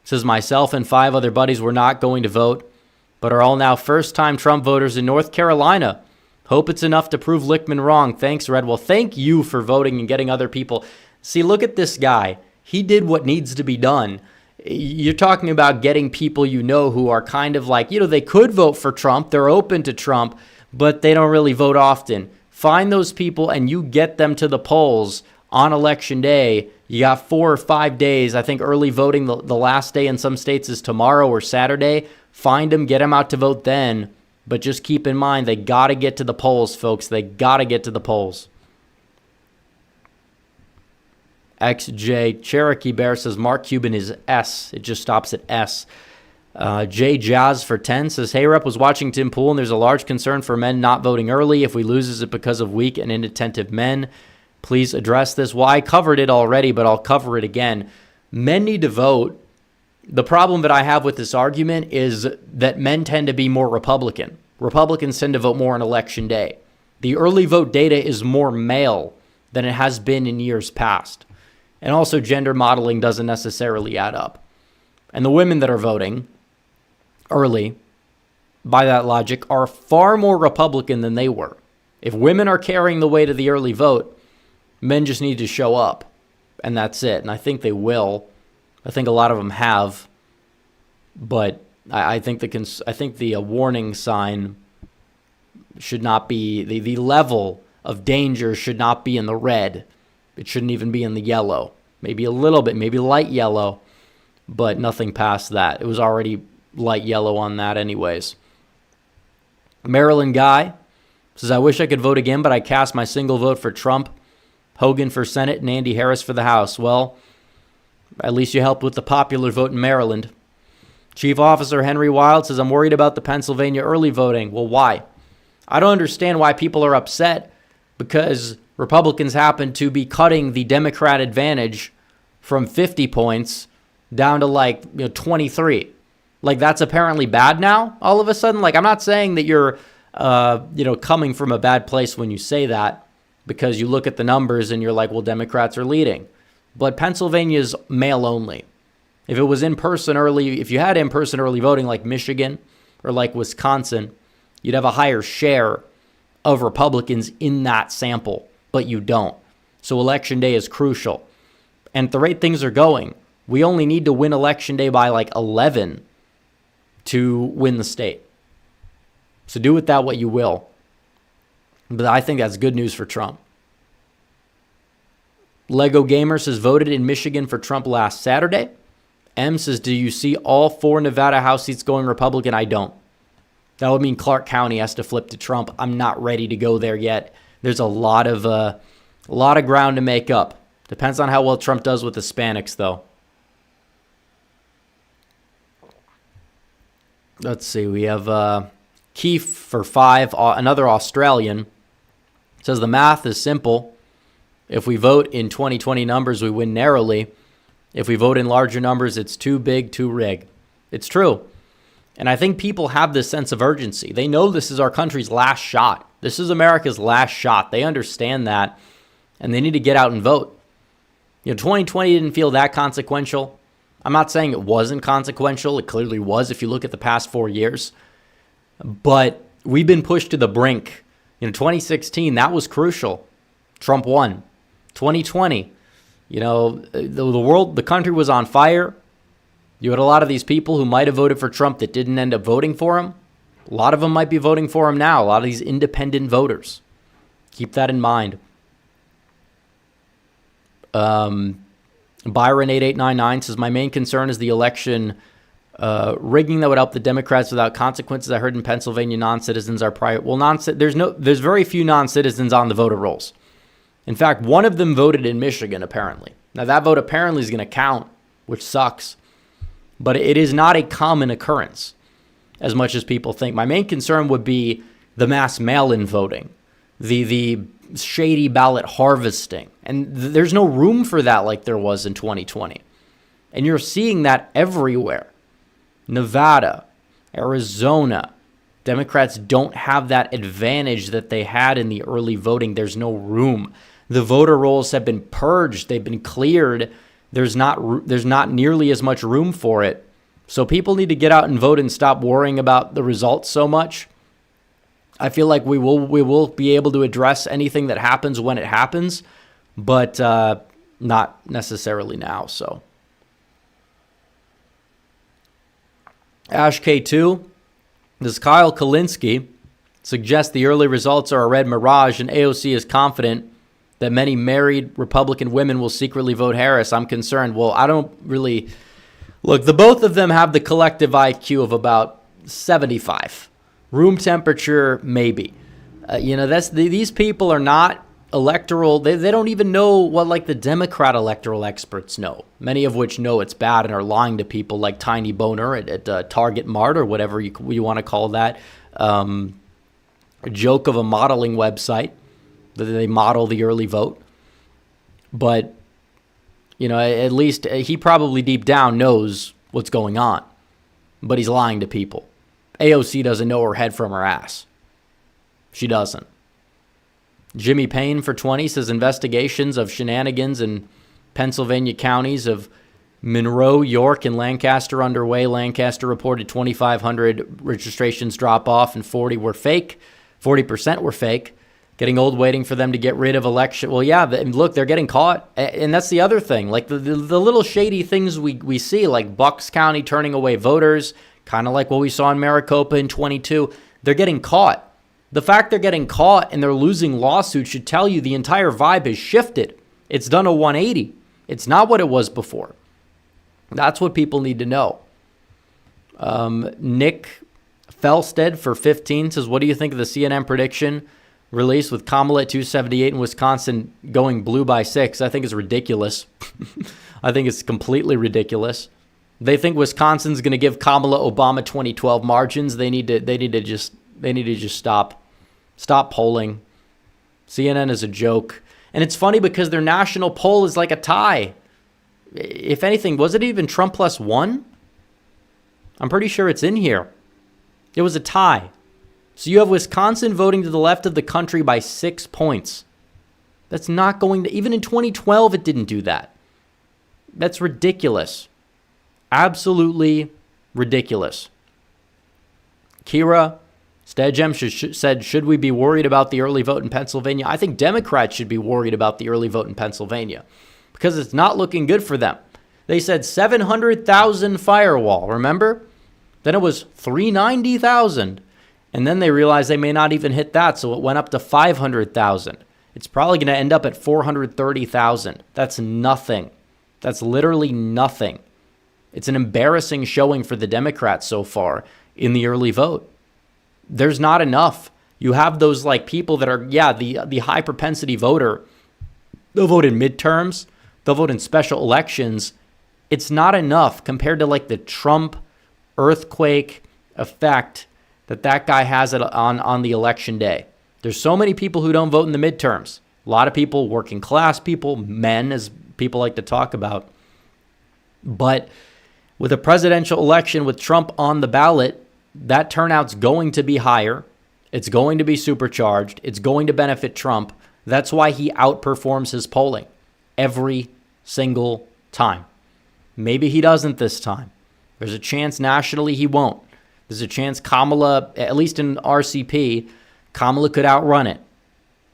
says, myself and 5 other buddies were not going to vote, but are all now first-time Trump voters in North Carolina. Hope it's enough to prove Lichtman wrong. Thanks, Red. Well, thank you for voting and getting other people. See, look at this guy. He did what needs to be done. You're talking about getting people who are kind of like, they could vote for Trump. They're open to Trump, but they don't really vote often. Find those people and you get them to the polls on Election Day. You got 4 or 5 days. I think early voting, the last day in some states is tomorrow or Saturday. Find them, get them out to vote then. But just keep in mind, they got to get to the polls, folks. They got to get to the polls. XJ Cherokee Bear says, Mark Cuban is S. It just stops at S. Jay Jazz for 10 says, hey, Rep, was watching Tim Pool, and there's a large concern for men not voting early. If we lose, is it because of weak and inattentive men? Please address this. Well, I covered it already, but I'll cover it again. Men need to vote. The problem that I have with this argument is that men tend to be more Republican. Republicans tend to vote more on Election Day. The early vote data is more male than it has been in years past. And also gender modeling doesn't necessarily add up. And the women that are voting early, by that logic, are far more Republican than they were. If women are carrying the weight of the early vote, men just need to show up, and that's it. And I think they will. I think a lot of them have, but I think the warning sign should not be, the level of danger should not be in the red. It shouldn't even be in the yellow. Maybe a little bit, maybe light yellow, but nothing past that. It was already light yellow on that anyways. Maryland guy says, I wish I could vote again, but I cast my single vote for Trump, Hogan for Senate, and Andy Harris for the House. Well, at least you helped with the popular vote in Maryland. Chief Officer Henry Wild says, I'm worried about the Pennsylvania early voting. Well, why? I don't understand why people are upset, because Republicans happen to be cutting the Democrat advantage from 50 points down to 23. Like, that's apparently bad now all of a sudden. Like, I'm not saying that you're coming from a bad place when you say that, because you look at the numbers and you're like, well, Democrats are leading. But Pennsylvania's mail only. If it was in-person early, if you had in-person early voting like Michigan or like Wisconsin, you'd have a higher share of Republicans in that sample, but you don't. So Election Day is crucial. And at the rate things are going, we only need to win Election Day by 11 to win the state. So do with that what you will. But I think that's good news for Trump. Lego Gamer says, voted in Michigan for Trump last Saturday. M says, do you see all 4 Nevada House seats going Republican? I don't. That would mean Clark County has to flip to Trump. I'm not ready to go there yet. There's a lot of ground to make up. Depends on how well Trump does with Hispanics, though. Let's see. We have Keefe for 5, another Australian. Says the math is simple. If we vote in 2020 numbers, we win narrowly. If we vote in larger numbers, it's too big, too rig. It's true. And I think people have this sense of urgency. They know this is our country's last shot. This is America's last shot. They understand that, and they need to get out and vote. 2020 didn't feel that consequential. I'm not saying it wasn't consequential. It clearly was if you look at the past 4 years. But we've been pushed to the brink. 2016, that was crucial. Trump won. 2020, the country was on fire. You had a lot of these people who might have voted for Trump that didn't end up voting for him. A lot of them might be voting for him now. A lot of these independent voters. Keep that in mind. Byron8899 says, my main concern is the election rigging that would help the Democrats without consequences. I heard in Pennsylvania non-citizens are private. Well, there's very few non-citizens on the voter rolls. In fact, one of them voted in Michigan, apparently. Now, that vote apparently is going to count, which sucks. But it is not a common occurrence, as much as people think. My main concern would be the mass mail-in voting, the shady ballot harvesting. And there's no room for that like there was in 2020. And you're seeing that everywhere. Nevada, Arizona. Democrats don't have that advantage that they had in the early voting. There's no room. The voter rolls have been purged. They've been cleared. There's not nearly as much room for it. So people need to get out and vote and stop worrying about the results so much. I feel like we will be able to address anything that happens when it happens, but not necessarily now. So Ash K2, does Kyle Kalinske suggest the early results are a red mirage and AOC is confident that many married Republican women will secretly vote Harris? I'm concerned. Well, I don't really... Look, the both of them have the collective IQ of about 75. Room temperature, maybe. These people are not electoral... They don't even know what, the Democrat electoral experts know. Many of which know it's bad and are lying to people like Tiny Boner at Target Mart or whatever you want to call that. A joke of a modeling website. They model the early vote. But, at least he probably deep down knows what's going on. But he's lying to people. AOC doesn't know her head from her ass. She doesn't. Jimmy Payne for 20 says investigations of shenanigans in Pennsylvania counties of Monroe, York, and Lancaster underway. Lancaster reported 2,500 registrations drop off and 40 were fake. 40% were fake. Getting old waiting for them to get rid of election. Well, yeah, look, they're getting caught. And that's the other thing. Like the little shady things we see, like Bucks County turning away voters, kind of like what we saw in Maricopa in 22. They're getting caught. The fact they're getting caught and they're losing lawsuits should tell you the entire vibe has shifted. It's done a 180. It's not what it was before. That's what people need to know. Nick Felstead for 15 says, what do you think of the CNN prediction released with Kamala at 278 and Wisconsin going blue by 6? I think it's ridiculous. I think it's completely ridiculous. They think Wisconsin's going to give Kamala Obama 2012 margins. They need to just stop polling. CNN is a joke. And it's funny because their national poll is like a tie. If anything, was it even Trump plus 1? I'm pretty sure it's in here. It was a tie. So you have Wisconsin voting to the left of the country by 6 points. That's not going to, even in 2012, it didn't do that. That's ridiculous. Absolutely ridiculous. Kira Stedgem said, should we be worried about the early vote in Pennsylvania? I think Democrats should be worried about the early vote in Pennsylvania because it's not looking good for them. They said 700,000 firewall, remember? Then it was 390,000. And then they realized they may not even hit that, so it went up to 500,000. It's probably going to end up at 430,000. That's nothing. That's literally nothing. It's an embarrassing showing for the Democrats so far in the early vote. There's not enough. You have those like people that are, the high propensity voter. They'll vote in midterms. They'll vote in special elections. It's not enough compared to like the Trump earthquake effect that guy has it on the election day. There's so many people who don't vote in the midterms. A lot of people, working class people, men, as people like to talk about. But with a presidential election with Trump on the ballot, that turnout's going to be higher. It's going to be supercharged. It's going to benefit Trump. That's why he outperforms his polling every single time. Maybe he doesn't this time. There's a chance nationally he won't. There's a chance Kamala, at least in RCP, Kamala could outrun it.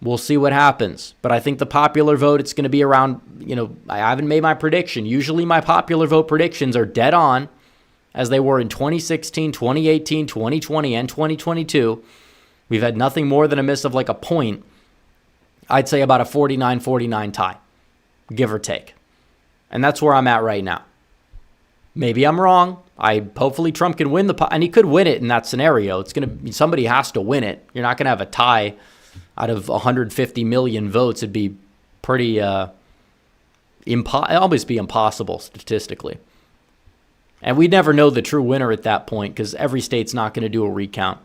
We'll see what happens. But I think the popular vote, it's going to be around, I haven't made my prediction. Usually my popular vote predictions are dead on, as they were in 2016, 2018, 2020, and 2022. We've had nothing more than a miss of like a point. I'd say about a 49-49 tie, give or take. And that's where I'm at right now. Maybe I'm wrong. Hopefully Trump can win and he could win it in that scenario. It's going to be, somebody has to win it. You're not going to have a tie out of 150 million votes. It'd be pretty, always be impossible statistically. And we'd never know the true winner at that point because every state's not going to do a recount.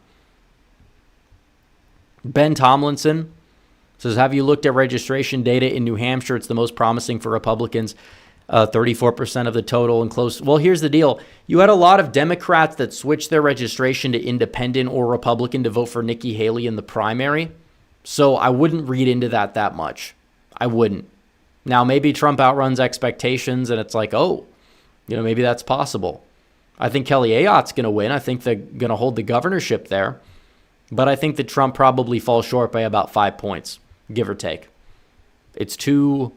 Ben Tomlinson says, have you looked at registration data in New Hampshire? It's the most promising for Republicans. 34% of the total and close. Well, here's the deal. You had a lot of Democrats that switched their registration to independent or Republican to vote for Nikki Haley in the primary. So I wouldn't read into that much. I wouldn't. Now, maybe Trump outruns expectations and it's like, maybe that's possible. I think Kelly Ayotte's going to win. I think they're going to hold the governorship there. But I think that Trump probably falls short by about 5 points, give or take. It's too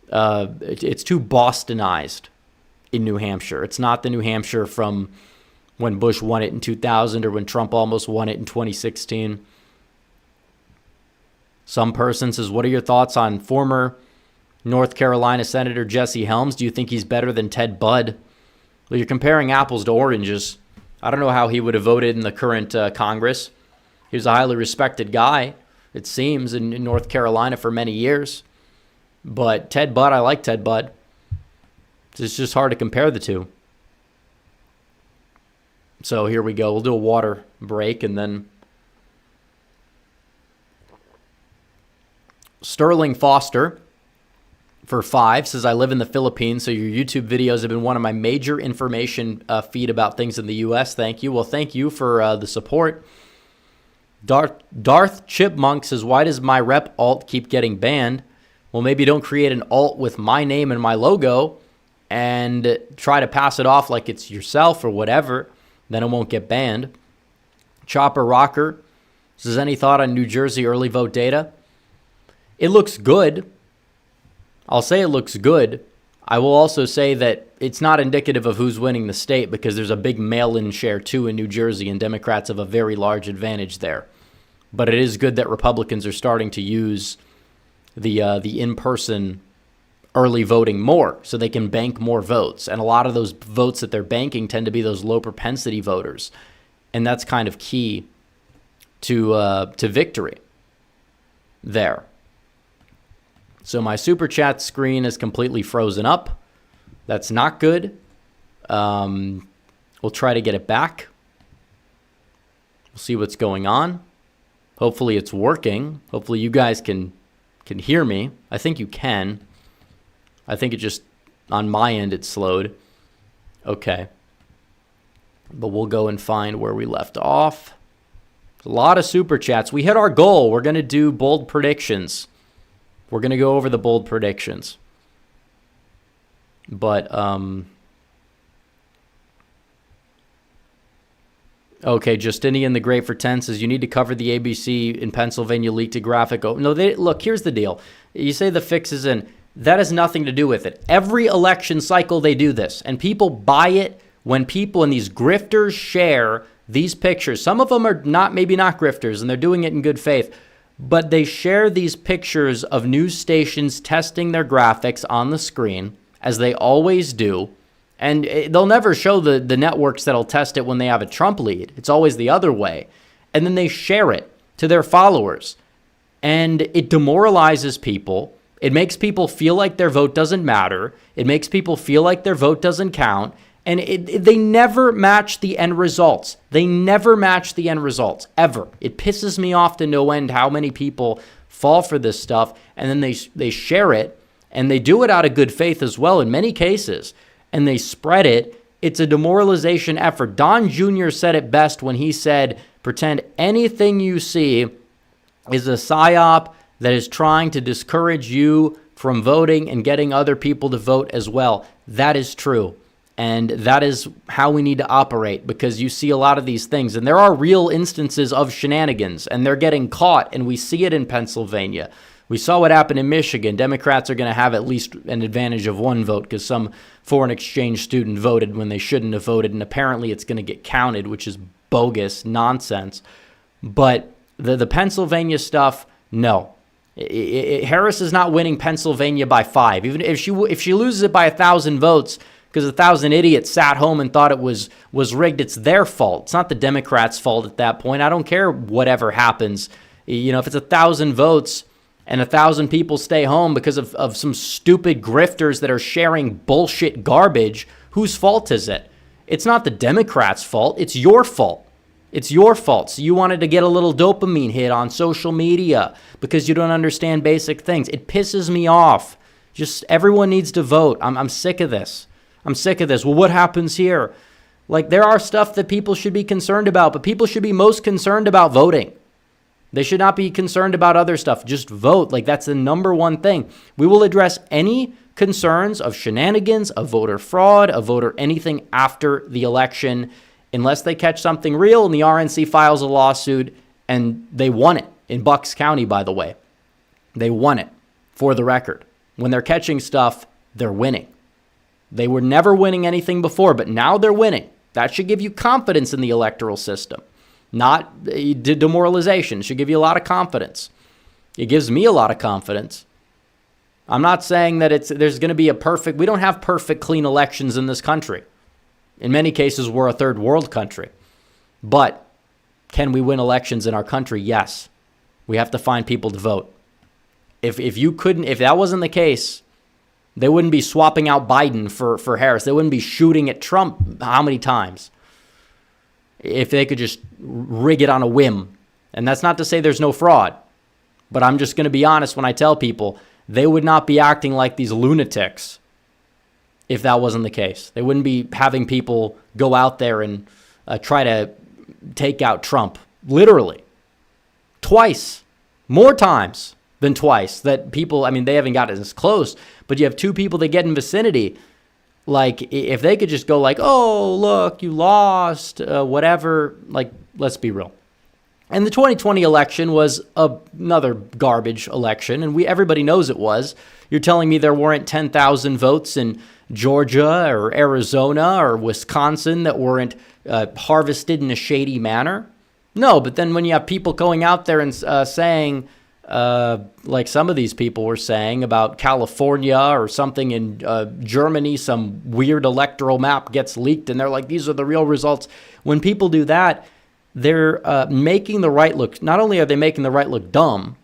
Bostonized in New Hampshire. It's not the New Hampshire from when Bush won it in 2000 or when Trump almost won it in 2016. Some person says, what are your thoughts on former North Carolina Senator Jesse Helms? Do you think he's better than Ted Budd? Well, you're comparing apples to oranges. I don't know how he would have voted in the current Congress. He was a highly respected guy, it seems, in North Carolina for many years. But Ted Budd, I like Ted Budd. It's just hard to compare the two. So here we go. We'll do a water break and then Sterling Foster for 5 says, I live in the Philippines, so your YouTube videos have been one of my major information feed about things in the U.S. Thank you. Well, thank you for the support. Darth Chipmunk says, why does my rep alt keep getting banned? Well, maybe don't create an alt with my name and my logo and try to pass it off like it's yourself or whatever. Then it won't get banned. Chopper Rocker says, any thought on New Jersey early vote data? It looks good. I'll say it looks good. I will also say that it's not indicative of who's winning the state because there's a big mail-in share too in New Jersey and Democrats have a very large advantage there. But it is good that Republicans are starting to use the in-person early voting more so they can bank more votes. And a lot of those votes that they're banking tend to be those low propensity voters. And that's kind of key to victory there. So my super chat screen is completely frozen up. That's not good. We'll try to get it back. We'll see what's going on. Hopefully it's working. Hopefully you guys can hear me. I think you can. I think it just, on my end, it slowed. Okay. But we'll go and find where we left off. A lot of super chats. We hit our goal. We're going to do bold predictions. We're going to go over the bold predictions. But, okay, Justinian the Great for 10 says, you need to cover the ABC in Pennsylvania leaked a graphic. Oh, no, look, here's the deal. You say the fix is in. That has nothing to do with it. Every election cycle they do this, and people buy it when people and these grifters share these pictures. Some of them are maybe not grifters, and they're doing it in good faith, but they share these pictures of news stations testing their graphics on the screen, as they always do. And they'll never show the networks that'll test it when they have a Trump lead. It's always the other way. And then they share it to their followers. And it demoralizes people. It makes people feel like their vote doesn't matter. It makes people feel like their vote doesn't count. And they never match the end results. They never match the end results, ever. It pisses me off to no end how many people fall for this stuff. And then they share it. And they do it out of good faith as well in many cases. And they spread it. It's a demoralization effort. Don Jr. said it best when he said, pretend anything you see is a psyop that is trying to discourage you from voting and getting other people to vote as well. That is true. And that is how we need to operate, because you see a lot of these things. And there are real instances of shenanigans, and they're getting caught, and we see it in Pennsylvania. We saw what happened in Michigan. Democrats are going to have at least an advantage of one vote because some foreign exchange student voted when they shouldn't have voted, and apparently it's going to get counted, which is bogus nonsense. But the Pennsylvania stuff, no. Harris is not winning Pennsylvania by 5. Even if she loses it by 1,000 votes because 1,000 idiots sat home and thought it was rigged, it's their fault. It's not the Democrats' fault at that point. I don't care whatever happens. You know, if it's 1,000 votes and 1,000 people stay home because of some stupid grifters that are sharing bullshit garbage, whose fault is it? It's not the Democrats' fault. It's your fault. It's your fault. So you wanted to get a little dopamine hit on social media because you don't understand basic things. It pisses me off. Just everyone needs to vote. I'm sick of this. I'm sick of this. Well, what happens here? Like, there are stuff that people should be concerned about, but people should be most concerned about voting. They should not be concerned about other stuff. Just vote. Like, that's the number one thing. We will address any concerns of shenanigans, of voter fraud, of voter anything after the election, unless they catch something real and the RNC files a lawsuit, and they won it in Bucks County, by the way. They won it, for the record. When they're catching stuff, they're winning. They were never winning anything before, but now they're winning. That should give you confidence in the electoral system. Not demoralization. It should give you a lot of confidence. It gives me a lot of confidence. I'm not saying that there's going to be we don't have perfect, clean elections in this country. In many cases, we're a third world country. But can we win elections in our country? Yes. We have to find people to vote. If that wasn't the case, they wouldn't be swapping out Biden for Harris. They wouldn't be shooting at Trump how many times? If they could just rig it on a whim. And that's not to say there's no fraud. But I'm just going to be honest when I tell people, they would not be acting like these lunatics if that wasn't the case. They wouldn't be having people go out there and try to take out Trump. Literally. Twice. More times than twice. That people, I mean, they haven't gotten as close, but you have two people that get in vicinity. Like, if they could just go like, oh, look, you lost, whatever. Like, let's be real. And the 2020 election was another garbage election, and everybody knows it was. You're telling me there weren't 10,000 votes in Georgia or Arizona or Wisconsin that weren't harvested in a shady manner? No, but then when you have people going out there and saying, like some of these people were saying about California or something in Germany, some weird electoral map gets leaked and they're like, these are the real results. When people do that, they're making the right look. Not only are they making the right look dumb,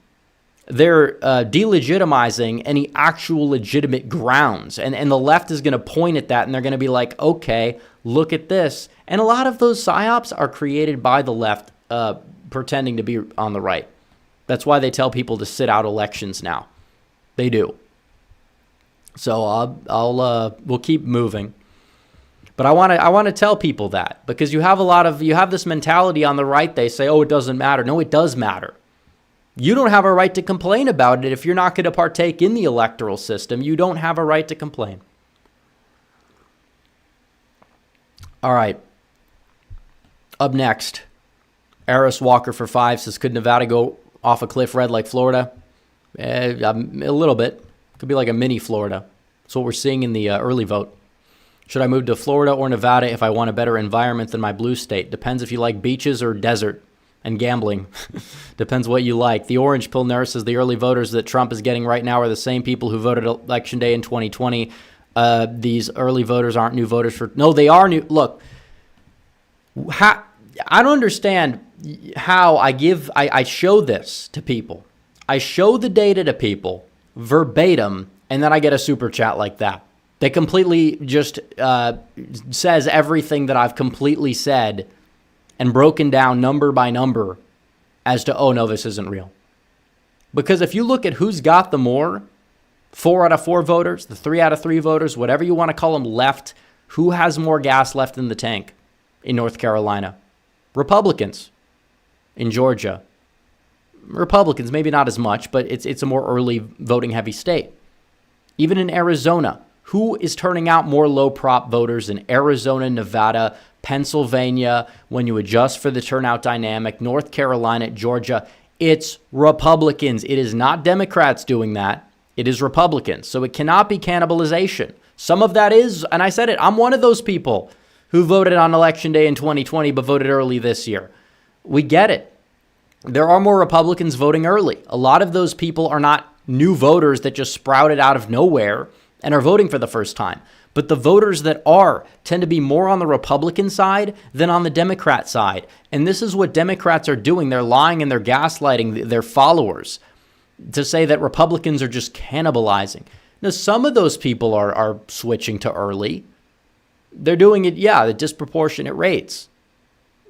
they're delegitimizing any actual legitimate grounds. And the left is going to point at that and they're going to be like, okay, look at this. And a lot of those psyops are created by the left pretending to be on the right. That's why they tell people to sit out elections now. They do. So we'll keep moving. But I want to tell people that, because you have this mentality on the right. They say, oh, it doesn't matter. No, it does matter. You don't have a right to complain about it if you're not going to partake in the electoral system. You don't have a right to complain. All right. Up next, Eris Walker for 5 says, could Nevada go off a cliff red like Florida? A little bit. Could be like a mini Florida. That's what we're seeing in the early vote. Should I move to Florida or Nevada if I want a better environment than my blue state? Depends if you like beaches or desert and gambling. Depends what you like. The Orange Pill Nurse says the early voters that Trump is getting right now are the same people who voted Election Day in 2020. These early voters aren't new voters for... No, they are new. Look, I don't understand how I show this to people. I show the data to people verbatim, and then I get a super chat like that. They completely just says everything that I've completely said and broken down number by number as to, oh no, this isn't real. Because if you look at who's got the more, 4 out of 4 voters, the 3 out of 3 voters, whatever you want to call them, left, who has more gas left in the tank in North Carolina? Republicans. In Georgia, Republicans, maybe not as much, but it's a more early voting heavy state. Even in Arizona, who is turning out more low prop voters in Arizona, Nevada, Pennsylvania, when you adjust for the turnout dynamic, North Carolina, Georgia? It's Republicans. It is not Democrats doing that. It is Republicans. So it cannot be cannibalization. Some of that is, and I said it, I'm one of those people who voted on Election Day in 2020 but voted early this year. We get it. There are more Republicans voting early. A lot of those people are not new voters that just sprouted out of nowhere and are voting for the first time. But the voters that are tend to be more on the Republican side than on the Democrat side. And this is what Democrats are doing. They're lying and they're gaslighting their followers to say that Republicans are just cannibalizing. Now, some of those people are switching to early. They're doing it, at disproportionate rates.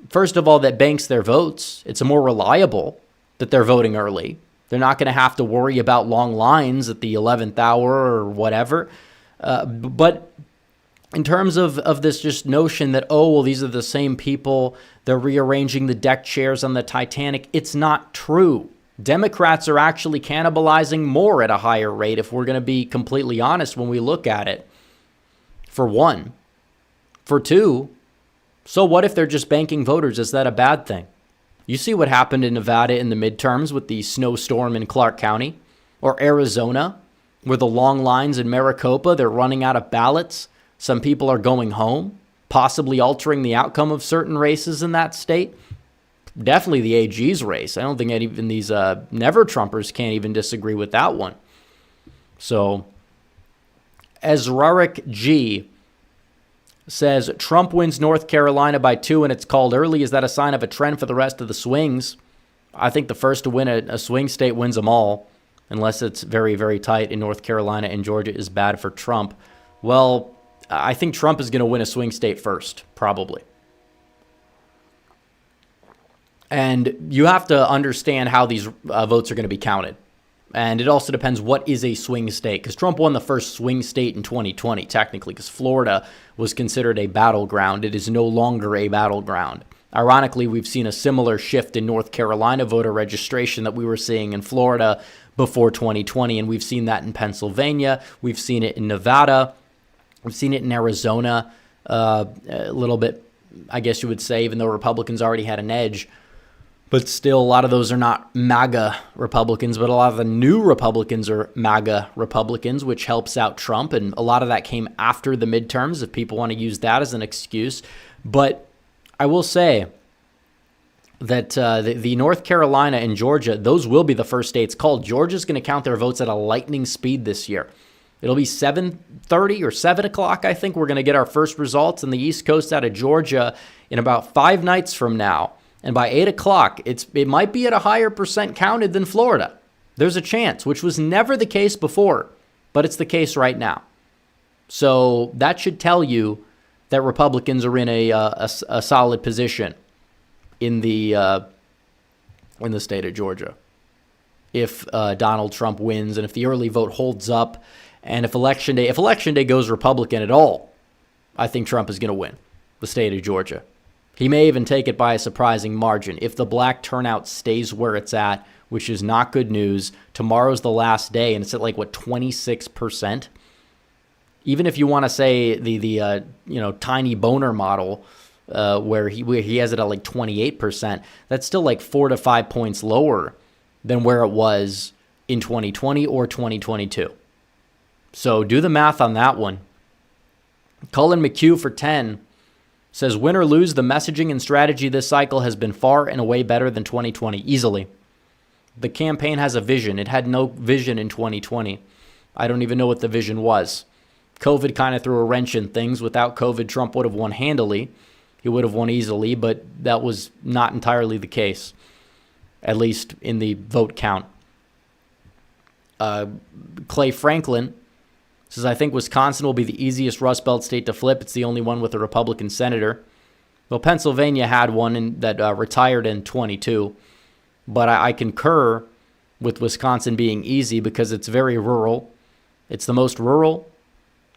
First of all, that banks their votes. It's more reliable that they're voting early. They're not going to have to worry about long lines at the 11th hour or whatever. But in terms of this just notion that, these are the same people, they're rearranging the deck chairs on the Titanic, it's not true. Democrats are actually cannibalizing more at a higher rate, if we're going to be completely honest when we look at it, for one. For two, so what if they're just banking voters? Is that a bad thing? You see what happened in Nevada in the midterms with the snowstorm in Clark County, or Arizona, where the long lines in Maricopa, they're running out of ballots. Some people are going home, possibly altering the outcome of certain races in that state. Definitely the AG's race. I don't think even these never-Trumpers can't even disagree with that one. So, Ezrarik G says, Trump wins North Carolina by 2 and it's called early. Is that a sign of a trend for the rest of the swings? I think the first to win a swing state wins them all, unless it's very, very tight in North Carolina and Georgia is bad for Trump. Well, I think Trump is going to win a swing state first, probably. And you have to understand how these votes are going to be counted. And it also depends what is a swing state, because Trump won the first swing state in 2020, technically, because Florida was considered a battleground. It is no longer a battleground. Ironically, we've seen a similar shift in North Carolina voter registration that we were seeing in Florida before 2020, and we've seen that in Pennsylvania. We've seen it in Nevada. We've seen it in Arizona a little bit, I guess you would say, even though Republicans already had an edge. But still, a lot of those are not MAGA Republicans, but a lot of the new Republicans are MAGA Republicans, which helps out Trump. And a lot of that came after the midterms, if people want to use that as an excuse. But I will say, that the North Carolina and Georgia, those will be the first states called. Georgia's going to count their votes at a lightning speed this year. It'll be 7:30 or 7 o'clock, I think. We're going to get our first results on the East Coast out of Georgia in about 5 nights from now. And by 8 o'clock, it might be at a higher percent counted than Florida. There's a chance, which was never the case before, but it's the case right now. So that should tell you that Republicans are in a solid position in the state of Georgia. If Donald Trump wins and if the early vote holds up, and if election day goes Republican at all, I think Trump is going to win the state of Georgia. He may even take it by a surprising margin. If the black turnout stays where it's at, which is not good news, tomorrow's the last day, and it's at 26%. Even if you want to say the tiny boner model, where he has it at 28%, that's still 4 to 5 points lower than where it was in 2020 or 2022. So do the math on that one. Cullen McHugh for 10 says, win or lose, the messaging and strategy this cycle has been far and away better than 2020, easily. The campaign has a vision. It had no vision in 2020. I don't even know what the vision was. COVID kind of threw a wrench in things. Without COVID, Trump would have won handily. He would have won easily, but that was not entirely the case, at least in the vote count. Clay Franklin says, I think Wisconsin will be the easiest Rust Belt state to flip. It's the only one with a Republican senator. Well, Pennsylvania had one that retired in 22, but I concur with Wisconsin being easy because it's very rural. It's the most rural.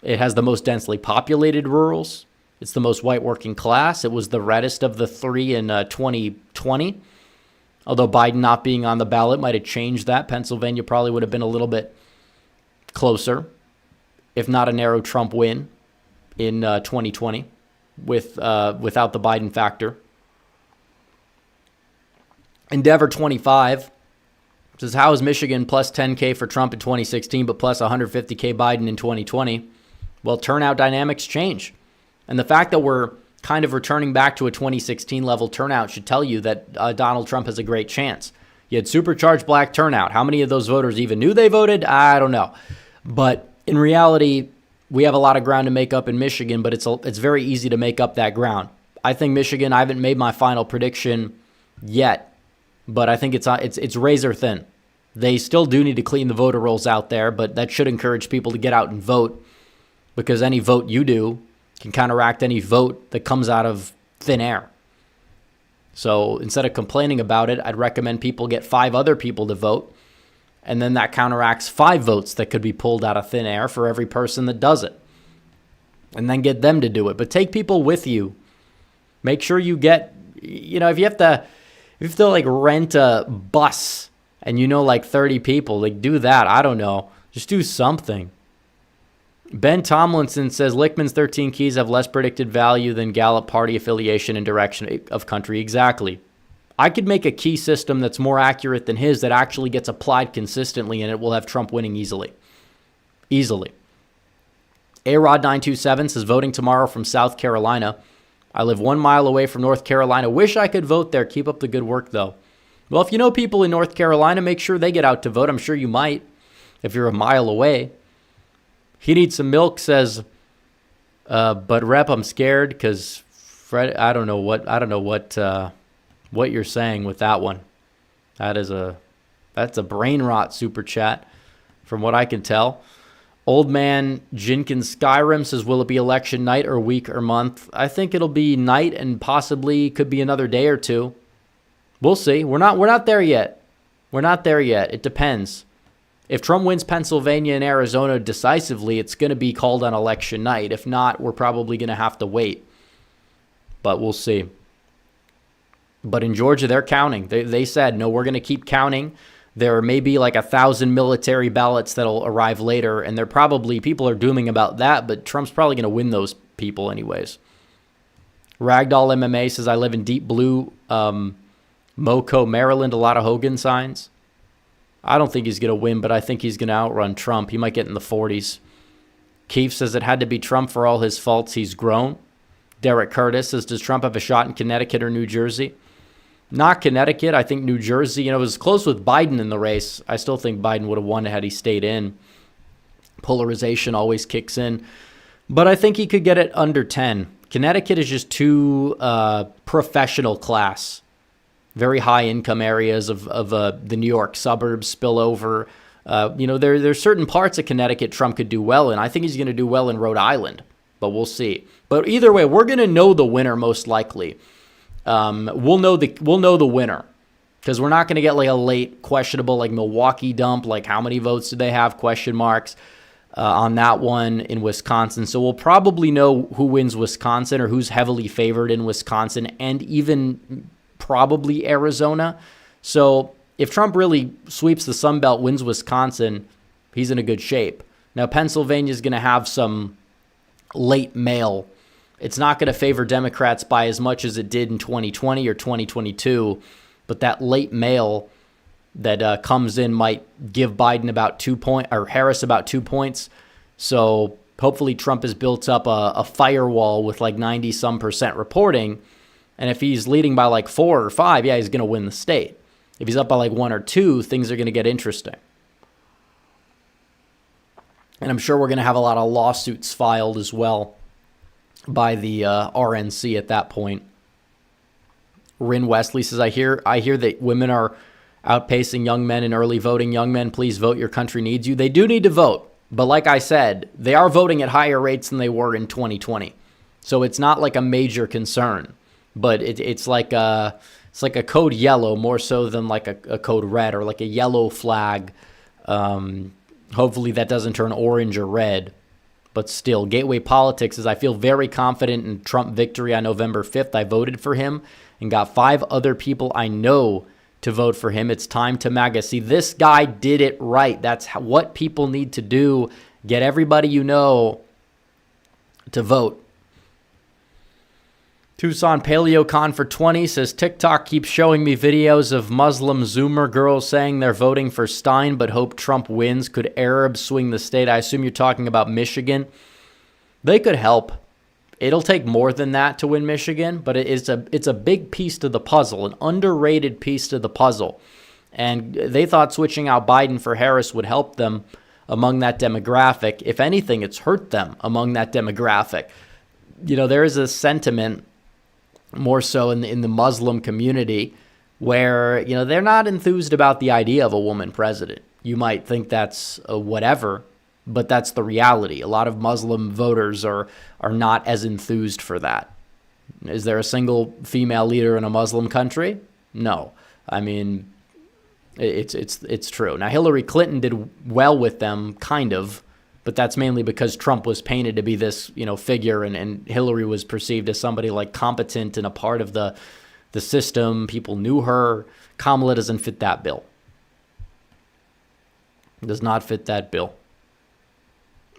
It has the most densely populated rurals. It's the most white working class. It was the reddest of the three in 2020. Although Biden not being on the ballot might have changed that. Pennsylvania probably would have been a little bit closer, if not a narrow Trump win in 2020 without the Biden factor. Endeavor 25 says, how is Michigan plus 10K for Trump in 2016 but plus 150K Biden in 2020? Well, turnout dynamics change. And the fact that we're kind of returning back to a 2016 level turnout should tell you that Donald Trump has a great chance. You had supercharged black turnout. How many of those voters even knew they voted? I don't know. But in reality, we have a lot of ground to make up in Michigan, but it's very easy to make up that ground. I think Michigan, I haven't made my final prediction yet, but I think it's razor thin. They still do need to clean the voter rolls out there, but that should encourage people to get out and vote, because any vote you do can counteract any vote that comes out of thin air. So instead of complaining about it, I'd recommend people get 5 other people to vote, and then that counteracts 5 votes that could be pulled out of thin air for every person that does it. And then get them to do it. But take people with you. Make sure you get, if you have to rent a bus and 30 people, do that. I don't know. Just do something. Ben Tomlinson says Lichtman's 13 keys have less predicted value than Gallup party affiliation and direction of country. Exactly. I could make a key system that's more accurate than his that actually gets applied consistently, and it will have Trump winning easily. Easily. A-Rod927 says voting tomorrow from South Carolina. I live 1 mile away from North Carolina. Wish I could vote there. Keep up the good work, though. Well, if you know people in North Carolina, make sure they get out to vote. I'm sure you might if you're a mile away. He needs some milk, says, but Rep, I'm scared because Fred. I don't know what you're saying with that one. That's a brain rot super chat, from what I can tell. Old man Jenkins Skyrim says, will it be election night or week or month? I think it'll be night and possibly could be another day or two. We'll see. We're not there yet. We're not there yet. It depends. If Trump wins Pennsylvania and Arizona decisively, it's going to be called on election night. If not, we're probably going to have to wait. But we'll see. But in Georgia, they're counting. They said, no, we're going to keep counting. There may be 1,000 military ballots that'll arrive later, and people are dooming about that, but Trump's probably going to win those people anyways. Ragdoll MMA says, I live in deep blue Moco, Maryland, a lot of Hogan signs. I don't think he's going to win, but I think he's going to outrun Trump. He might get in the 40s. Keefe says it had to be Trump for all his faults. He's grown. Derek Curtis says, does Trump have a shot in Connecticut or New Jersey? Not Connecticut. I think New Jersey, it was close with Biden in the race. I still think Biden would have won had he stayed in. Polarization always kicks in. But I think he could get it under 10. Connecticut is just too professional class. Very high income areas of the New York suburbs spill over. There's certain parts of Connecticut Trump could do well in. I think he's going to do well in Rhode Island, but we'll see. But either way, we're going to know the winner most likely. We'll know the winner because we're not going to get like a late questionable like Milwaukee dump. Like how many votes do they have? Question marks on that one in Wisconsin. So we'll probably know who wins Wisconsin or who's heavily favored in Wisconsin and even probably Arizona. So if Trump really sweeps the Sun Belt, wins Wisconsin, he's in a good shape. Now, Pennsylvania is going to have some late mail. It's not going to favor Democrats by as much as it did in 2020 or 2022, but that late mail that comes in might give Biden about 2 points or Harris about 2 points. So hopefully Trump has built up a firewall with like 90% reporting. And if he's leading by like 4 or 5, yeah, he's going to win the state. If he's up by like 1 or 2, things are going to get interesting. And I'm sure we're going to have a lot of lawsuits filed as well by the RNC at that point. Rin Wesley says, I hear that women are outpacing young men in early voting. Young men, please vote. Your country needs you. They do need to vote. But like I said, they are voting at higher rates than they were in 2020. So it's not like a major concern. But it's like a code yellow more so than like a code red or like a yellow flag. Hopefully that doesn't turn orange or red. But still, Gateway Politics is I feel very confident in Trump victory on November 5th. I voted for him and got 5 other people I know to vote for him. It's time to MAGA. See, this guy did it right. That's what people need to do. Get everybody you know to vote. Tucson PaleoCon for 20 says, TikTok keeps showing me videos of Muslim Zoomer girls saying they're voting for Stein but hope Trump wins. Could Arabs swing the state? I assume you're talking about Michigan. They could help. It'll take more than that to win Michigan, but it's a big piece to the puzzle, an underrated piece to the puzzle. And they thought switching out Biden for Harris would help them among that demographic. If anything, it's hurt them among that demographic. There is a sentiment more so in the Muslim community where, they're not enthused about the idea of a woman president. You might think that's whatever, but that's the reality. A lot of Muslim voters are not as enthused for that. Is there a single female leader in a Muslim country? No. I mean, it's true. Now, Hillary Clinton did well with them, kind of, but that's mainly because Trump was painted to be this, figure, and Hillary was perceived as somebody like competent and a part of the system. People knew her. Kamala doesn't fit that bill. Does not fit that bill.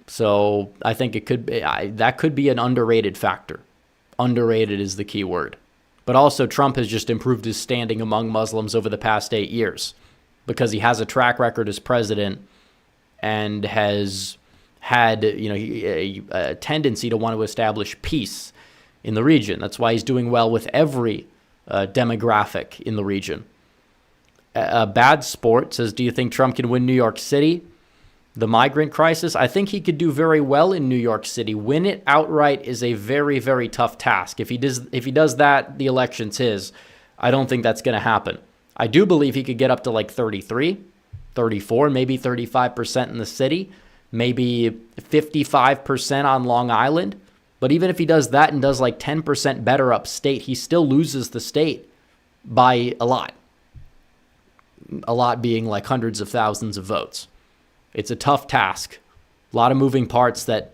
So I think it could be that could be an underrated factor. Underrated is the key word. But also Trump has just improved his standing among Muslims over the past 8 years because he has a track record as president and has had a tendency to want to establish peace in the region. That's why he's doing well with every demographic in the region. Bad Sport says, do you think Trump can win New York City? The migrant crisis, I think he could do very well in New York City. Win it outright is a very, very tough task. If he does that, the election's his. I don't think that's going to happen. I do believe he could get up to like 33, 34, maybe 35% in the city, maybe 55% on Long Island. But even if he does that and does like 10% better upstate, he still loses the state by a lot. A lot being like hundreds of thousands of votes. It's a tough task. A lot of moving parts that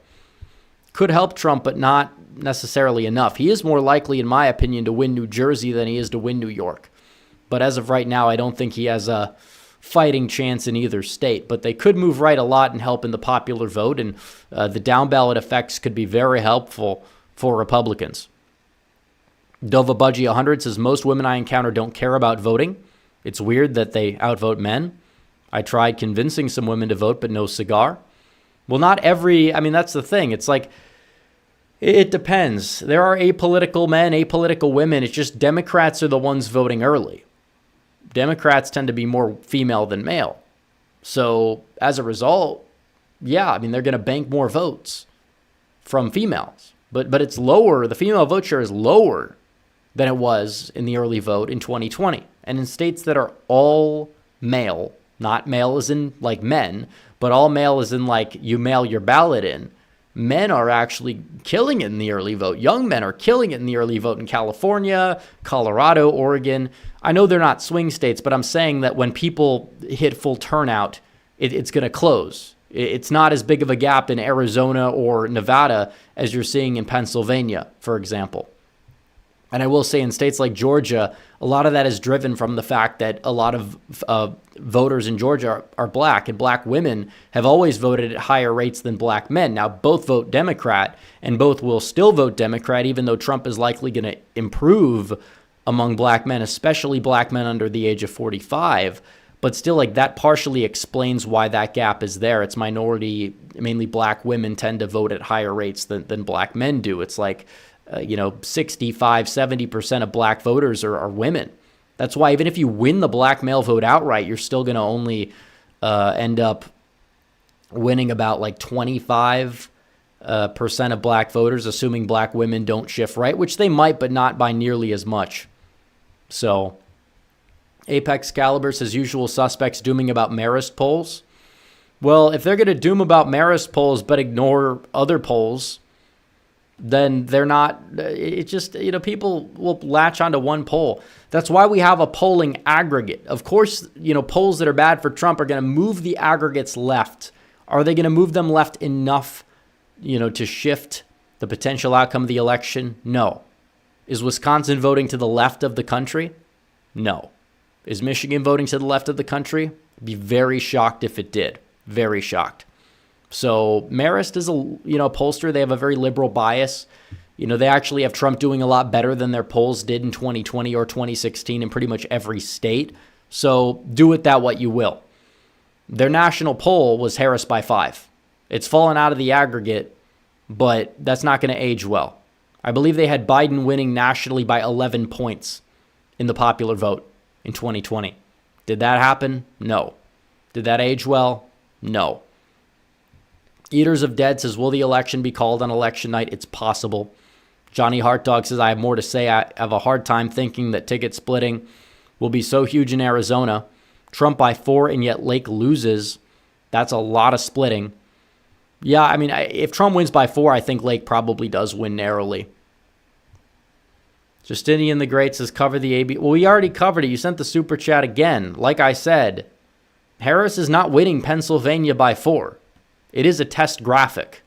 could help Trump, but not necessarily enough. He is more likely, in my opinion, to win New Jersey than he is to win New York. But as of right now, I don't think he has a fighting chance in either state. But they could move right a lot and help in the popular vote, and the down-ballot effects could be very helpful for Republicans. Dova Budgie 100 says, most women I encounter don't care about voting. It's weird that they outvote men. I tried convincing some women to vote, but no cigar. Well, not every, that's the thing. It's like, It depends. There are apolitical men, apolitical women. It's just Democrats are the ones voting early. Democrats tend to be more female than male. So as a result, yeah, I mean, they're going to bank more votes from females. But it's lower. The female vote share is lower than it was in the early vote in 2020. And in states that are all male, not male as in like men, but all male as in like you mail your ballot in, men are actually killing it in the early vote. Young men are killing it in the early vote in California, Colorado, Oregon. I know they're not swing states, but I'm saying that when people hit full turnout, it's going to close. It's not as big of a gap in Arizona or Nevada as you're seeing in Pennsylvania, for example. And I will say in states like Georgia, a lot of that is driven from the fact that a lot of voters in Georgia are black, and black women have always voted at higher rates than black men. Now, both vote Democrat, and both will still vote Democrat, even though Trump is likely going to improve among black men, especially black men under the age of 45. But still, like, that partially explains why that gap is there. It's minority, mainly black women tend to vote at higher rates than black men do. It's like, 65, 70% of black voters are women. That's why even if you win the black male vote outright, you're still going to only end up winning about like 25% of black voters, assuming black women don't shift right, which they might, but not by nearly as much. So Apex Caliber says usual suspects dooming about Marist polls. Well, if they're going to doom about Marist polls but ignore other polls, then they're not, it's just, people will latch onto one poll. That's why we have a polling aggregate. Of course, polls that are bad for Trump are going to move the aggregates left. Are they going to move them left enough, to shift the potential outcome of the election? No. Is Wisconsin voting to the left of the country? No. Is Michigan voting to the left of the country? I'd be very shocked if it did. Very shocked. So Marist is a pollster. They have a very liberal bias. They actually have Trump doing a lot better than their polls did in 2020 or 2016 in pretty much every state. So do with that what you will. Their national poll was Harris by 5. It's fallen out of the aggregate, but that's not going to age well. I believe they had Biden winning nationally by 11 points in the popular vote in 2020. Did that happen? No. Did that age well? No. Eaters of Dead says, will the election be called on election night? It's possible. Johnny Hartdog says, I have more to say. I have a hard time thinking that ticket splitting will be so huge in Arizona. Trump by 4 and yet Lake loses. That's a lot of splitting. Yeah, I mean, if Trump wins by 4, I think Lake probably does win narrowly. Justinian the Great says, cover the AB. Well, we already covered it. You sent the super chat again. Like I said, Harris is not winning Pennsylvania by 4. It is a test graphic.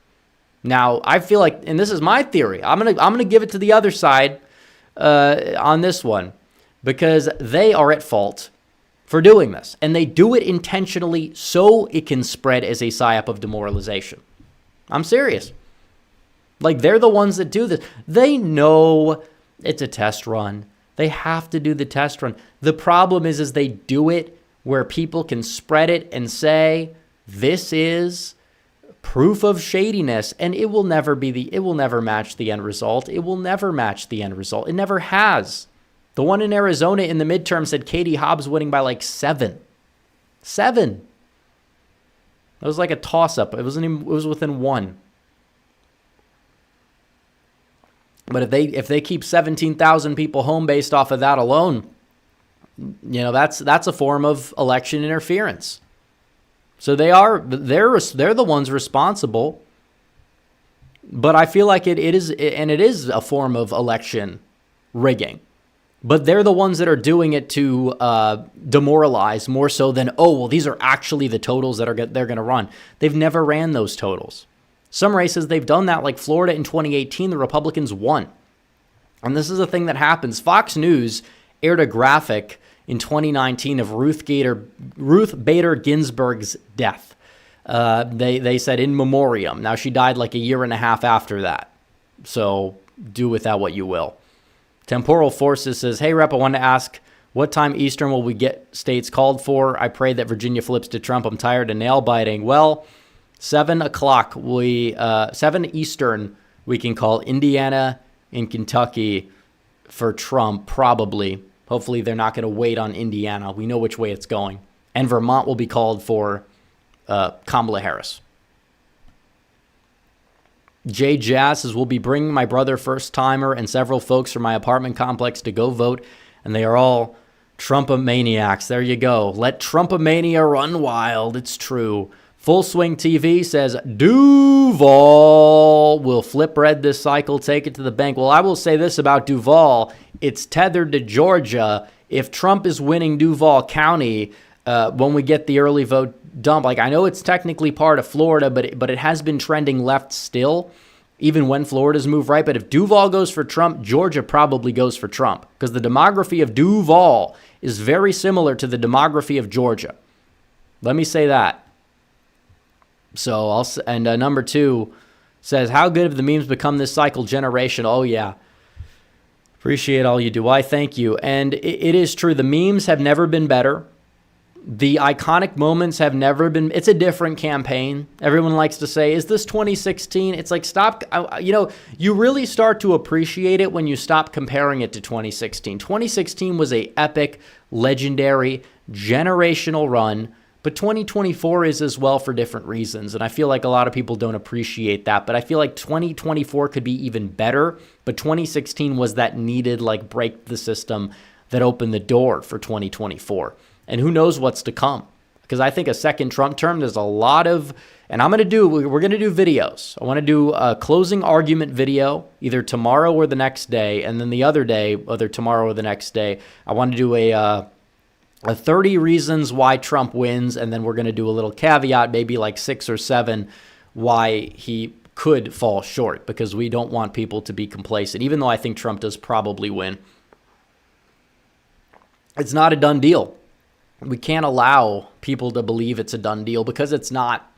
Now, I feel like, and this is my theory, I'm gonna give it to the other side on this one, because they are at fault for doing this, and they do it intentionally so it can spread as a psyop of demoralization. I'm serious. Like, they're the ones that do this. They know it's a test run. They have to do the test run. The problem is they do it where people can spread it and say, this is proof of shadiness, and it will never match the end result. It will never match the end result. It never has. The one in Arizona in the midterm said Katie Hobbs winning by like 7. 7. It was like a toss-up. It was within 1. But if they keep 17,000 people home based off of that alone, that's a form of election interference. So they're the ones responsible. But I feel like it is a form of election rigging. But they're the ones that are doing it to demoralize more so than, these are actually the totals that they're going to run. They've never ran those totals. Some races they've done that, like Florida in 2018, the Republicans won. And this is a thing that happens. Fox News aired a graphic in 2019 of Ruth Bader Ginsburg's death. They said in memoriam. Now, she died like a year and a half after that. So do with that what you will. Temporal Forces says, hey, Rep, I want to ask, what time Eastern will we get states called for? I pray that Virginia flips to Trump. I'm tired of nail biting. Well, 7 o'clock, 7 Eastern We can call Indiana and Kentucky for Trump, probably. Hopefully they're not going to wait on Indiana. We know which way it's going. And Vermont will be called for Kamala Harris. Jay Jazz says, we'll be bringing my brother first-timer and several folks from my apartment complex to go vote, and they are all Trump-maniacs. There you go. Let Trump-mania run wild. It's true. Full Swing TV says, Duval will flip red this cycle, take it to the bank. Well, I will say this about Duval. It's tethered to Georgia. If Trump is winning Duval County when we get the early vote dump, like I know it's technically part of Florida, but it has been trending left still, even when Florida's moved right. But if Duval goes for Trump, Georgia probably goes for Trump because the demography of Duval is very similar to the demography of Georgia. Let me say that. So number 2 says, how good have the memes become this cycle generation? Oh yeah. Appreciate all you do. Why, thank you. And it is true. The memes have never been better. The iconic moments have never been. It's a different campaign. Everyone likes to say, is this 2016? It's like, stop. You really start to appreciate it when you stop comparing it to 2016. 2016 was a epic, legendary, generational run. But 2024 is as well for different reasons. And I feel like a lot of people don't appreciate that. But I feel like 2024 could be even better. But 2016 was that needed, like, break the system that opened the door for 2024. And who knows what's to come. Because I think a second Trump term, there's a lot of, and we're going to do videos. I want to do a closing argument video either tomorrow or the next day. And then the other day, whether tomorrow or the next day, I want to do a 30 reasons why Trump wins, and then we're going to do a little caveat, maybe like 6 or 7, why he could fall short, because we don't want people to be complacent, even though I think Trump does probably win. It's not a done deal. We can't allow people to believe it's a done deal because it's not.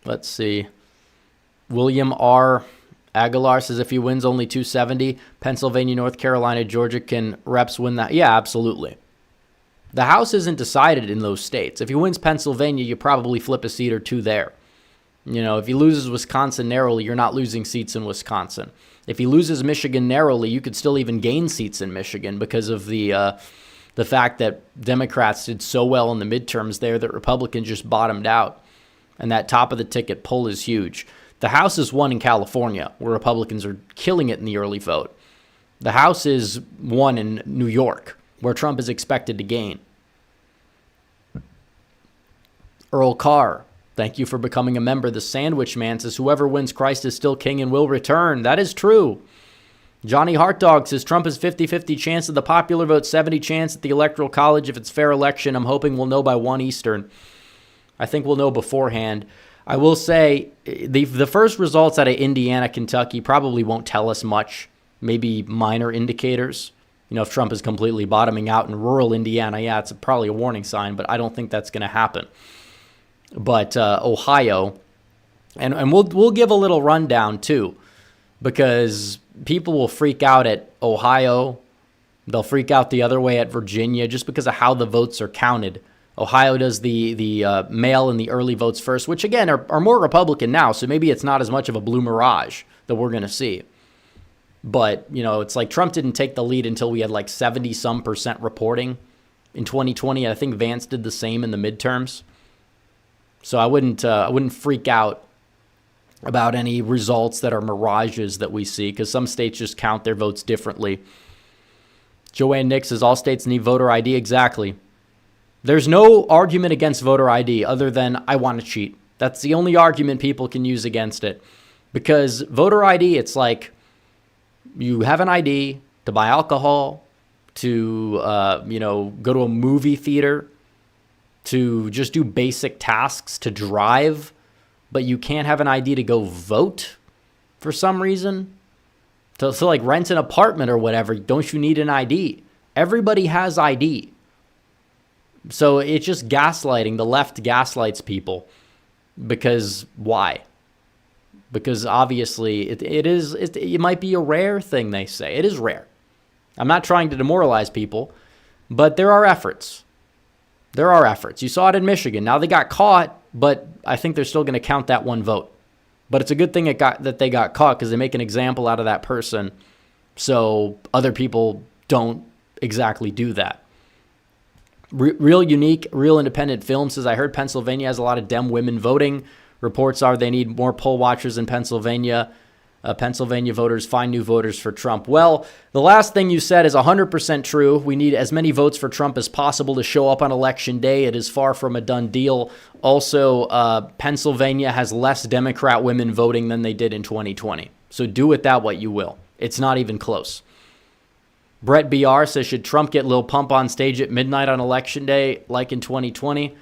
Let's see. William R. Aguilar says if he wins only 270, Pennsylvania, North Carolina, Georgia, can reps win that? Yeah, absolutely. The House isn't decided in those states. If he wins Pennsylvania, you probably flip a seat or 2 there. If he loses Wisconsin narrowly, you're not losing seats in Wisconsin. If he loses Michigan narrowly, you could still even gain seats in Michigan because of the fact that Democrats did so well in the midterms there that Republicans just bottomed out. And that top of the ticket pull is huge. The House is won in California, where Republicans are killing it in the early vote. The House is won in New York, where Trump is expected to gain. Earl Carr, thank you for becoming a member. The Sandwich Man says, whoever wins, Christ is still king and will return. That is true. Johnny Hartdog says, Trump has 50-50 chance of the popular vote, 70 chance at the Electoral College. If it's fair election, I'm hoping we'll know by 1 Eastern. I think we'll know beforehand. I will say the first results out of Indiana, Kentucky probably won't tell us much, maybe minor indicators. If Trump is completely bottoming out in rural Indiana, yeah, it's probably a warning sign, but I don't think that's going to happen. But Ohio, and we'll give a little rundown too, because people will freak out at Ohio. They'll freak out the other way at Virginia just because of how the votes are counted. Ohio does the mail and the early votes first, which, again, are more Republican now, so maybe it's not as much of a blue mirage that we're going to see. But, it's like Trump didn't take the lead until we had like 70-some% reporting in 2020. I think Vance did the same in the midterms. So I wouldn't freak out about any results that are mirages that we see, because some states just count their votes differently. Joanne Nick says all states need voter ID. Exactly. There's no argument against voter ID other than I want to cheat. That's the only argument people can use against it. Because voter ID, it's like you have an ID to buy alcohol, to go to a movie theater, to just do basic tasks, to drive, but you can't have an ID to go vote for some reason. So like rent an apartment or whatever, don't you need an ID? Everybody has ID. So it's just gaslighting. The left gaslights people. Because why? Because obviously it might be a rare thing, they say. It is rare. I'm not trying to demoralize people, but there are efforts. You saw it in Michigan. Now they got caught, but I think they're still going to count that one vote. But it's a good thing that they got caught, because they make an example out of that person, so other people don't exactly do that. Real Unique, Real Independent Film says, I heard Pennsylvania has a lot of Dem women voting. Reports are they need more poll watchers in Pennsylvania. Pennsylvania voters find new voters for Trump. Well, the last thing you said is 100% true. We need as many votes for Trump as possible to show up on Election Day. It is far from a done deal. Also, Pennsylvania has less Democrat women voting than they did in 2020. So do with that what you will. It's not even close. Brett BR says, should Trump get Lil Pump on stage at midnight on Election Day like in 2020?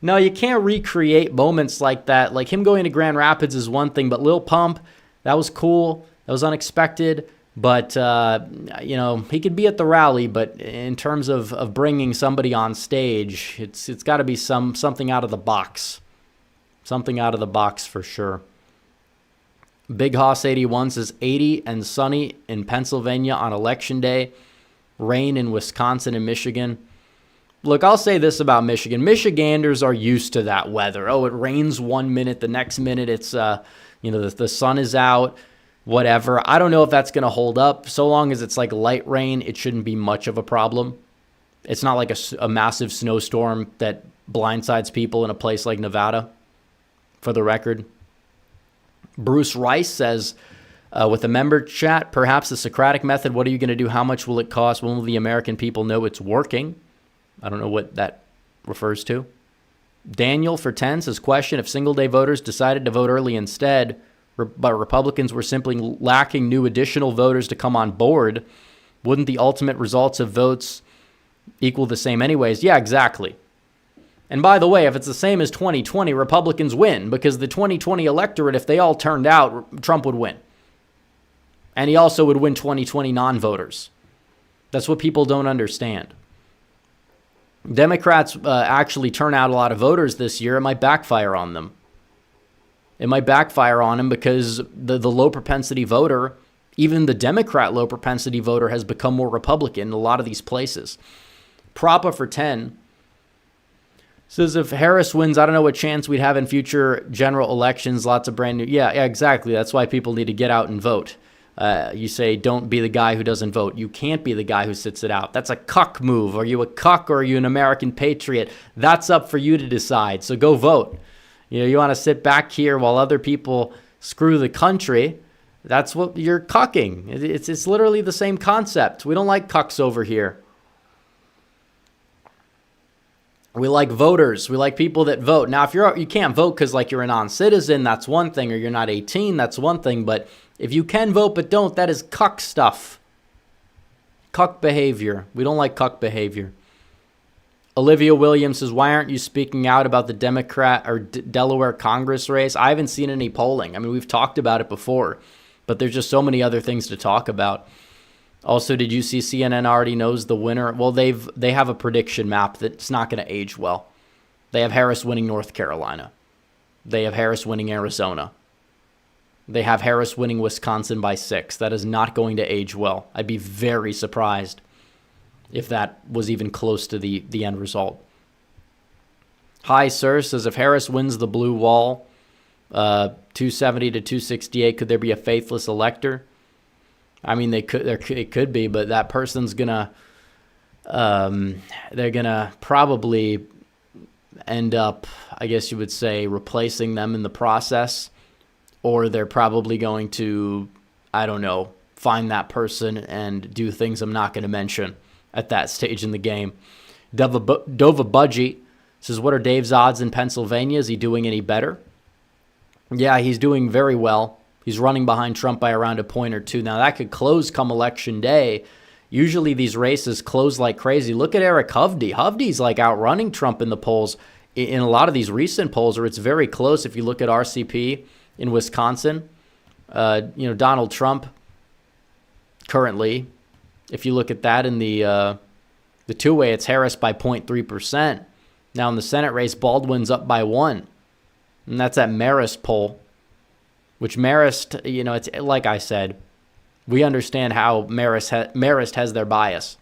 No, you can't recreate moments like that. Like him going to Grand Rapids is one thing, but Lil Pump, that was cool. That was unexpected. But, he could be at the rally. But in terms of bringing somebody on stage, it's got to be something out of the box. Something out of the box for sure. Big Hoss 81 says 80 and sunny in Pennsylvania on Election Day. Rain in Wisconsin and Michigan. Look, I'll say this about Michigan. Michiganders are used to that weather. Oh, it rains 1 minute. The next minute it's, the sun is out, whatever. I don't know if that's going to hold up. So long as it's like light rain, it shouldn't be much of a problem. It's not like a massive snowstorm that blindsides people in a place like Nevada, for the record. Bruce Rice says, with a member chat, perhaps the Socratic method, what are you going to do? How much will it cost? When will the American people know it's working? I don't know what that refers to. Daniel for 10 says, question, if single-day voters decided to vote early instead, but Republicans were simply lacking new additional voters to come on board, wouldn't the ultimate results of votes equal the same anyways? Yeah, exactly. And by the way, if it's the same as 2020, Republicans win, because the 2020 electorate, if they all turned out, Trump would win. And he also would win 2020 non-voters. That's what people don't understand. Democrats actually turn out a lot of voters this year. It might backfire on them. It might backfire on them because the low propensity voter, even the Democrat low propensity voter, has become more Republican in a lot of these places. Propa for 10 says, if Harris wins, I don't know what chance we'd have in future general elections. Lots of brand new. Yeah, exactly. That's why people need to get out and vote. You say, don't be the guy who doesn't vote. You can't be the guy who sits it out. That's a cuck move. Are you a cuck or are you an American patriot? That's up for you to decide. So go vote. You want to sit back here while other people screw the country. That's what you're cucking. It's literally the same concept. We don't like cucks over here. We like voters. We like people that vote. Now, if you can't vote because you're a non-citizen, that's one thing, or you're not 18, that's one thing. But if you can vote but don't, that is cuck stuff. Cuck behavior. We don't like cuck behavior. Olivia Williams says, why aren't you speaking out about the Democrat or Delaware Congress race? I haven't seen any polling. I mean, we've talked about it before, but there's just so many other things to talk about. Also, did you see CNN already knows the winner? Well, they have a prediction map that's not going to age well. They have Harris winning North Carolina. They have Harris winning Arizona. They have Harris winning Wisconsin by 6. That is not going to age well. I'd be very surprised if that was even close to the end result. Hi, sir, says, if Harris wins the blue wall, 270 to 268, could there be a faithless elector? I mean, it could be, but that person's they're gonna probably end up, I guess you would say, replacing them in the process, or they're probably going to, I don't know, find that person and do things I'm not going to mention at that stage in the game. Dova Budgie says, what are Dave's odds in Pennsylvania? Is he doing any better? Yeah, he's doing very well. He's running behind Trump by around a point or two. Now, that could close come Election Day. Usually these races close like crazy. Look at Eric Hovde. Hovde's outrunning Trump in the polls in a lot of these recent polls, or it's very close. If you look at RCP in Wisconsin, Donald Trump currently, if you look at that in the two-way, it's Harris by 0.3%. Now in the Senate race, Baldwin's up by 1. And that's that Marist poll. Which Marist, it's like I said, we understand how Marist has their bias.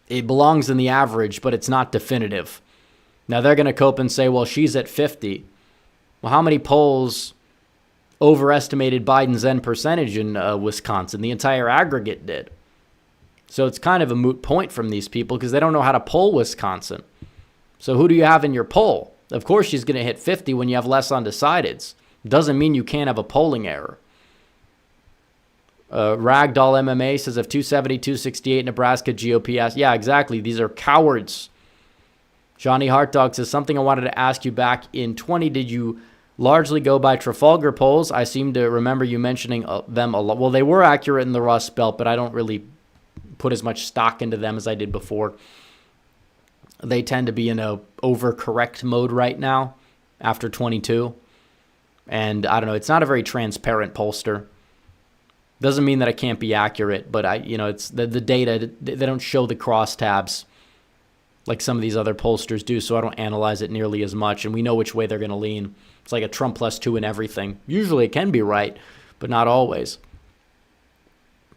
It belongs in the average, but it's not definitive. Now they're going to cope and say, well, she's at 50. Well, how many polls overestimated Biden's end percentage in Wisconsin. The entire aggregate did. So it's kind of a moot point from these people because they don't know how to poll Wisconsin. So who do you have in your poll? Of course she's going to hit 50 when you have less undecideds. Doesn't mean you can't have a polling error. Ragdoll MMA says if 270, 268 Nebraska GOP asked. Yeah, exactly. These are cowards. Johnny Hartdog says something I wanted to ask you back in 20. Did you largely go by Trafalgar polls? I seem to remember you mentioning them a lot. Well, they were accurate in the Rust Belt, but I don't really put as much stock into them as I did before. They tend to be in a overcorrect mode right now after 22. And I don't know, it's not a very transparent pollster. Doesn't mean that it can't be accurate, but it's the data, they don't show the crosstabs like some of these other pollsters do, so I don't analyze it nearly as much, and we know which way they're going to lean. It's like a Trump +2 in everything. Usually it can be right, but not always.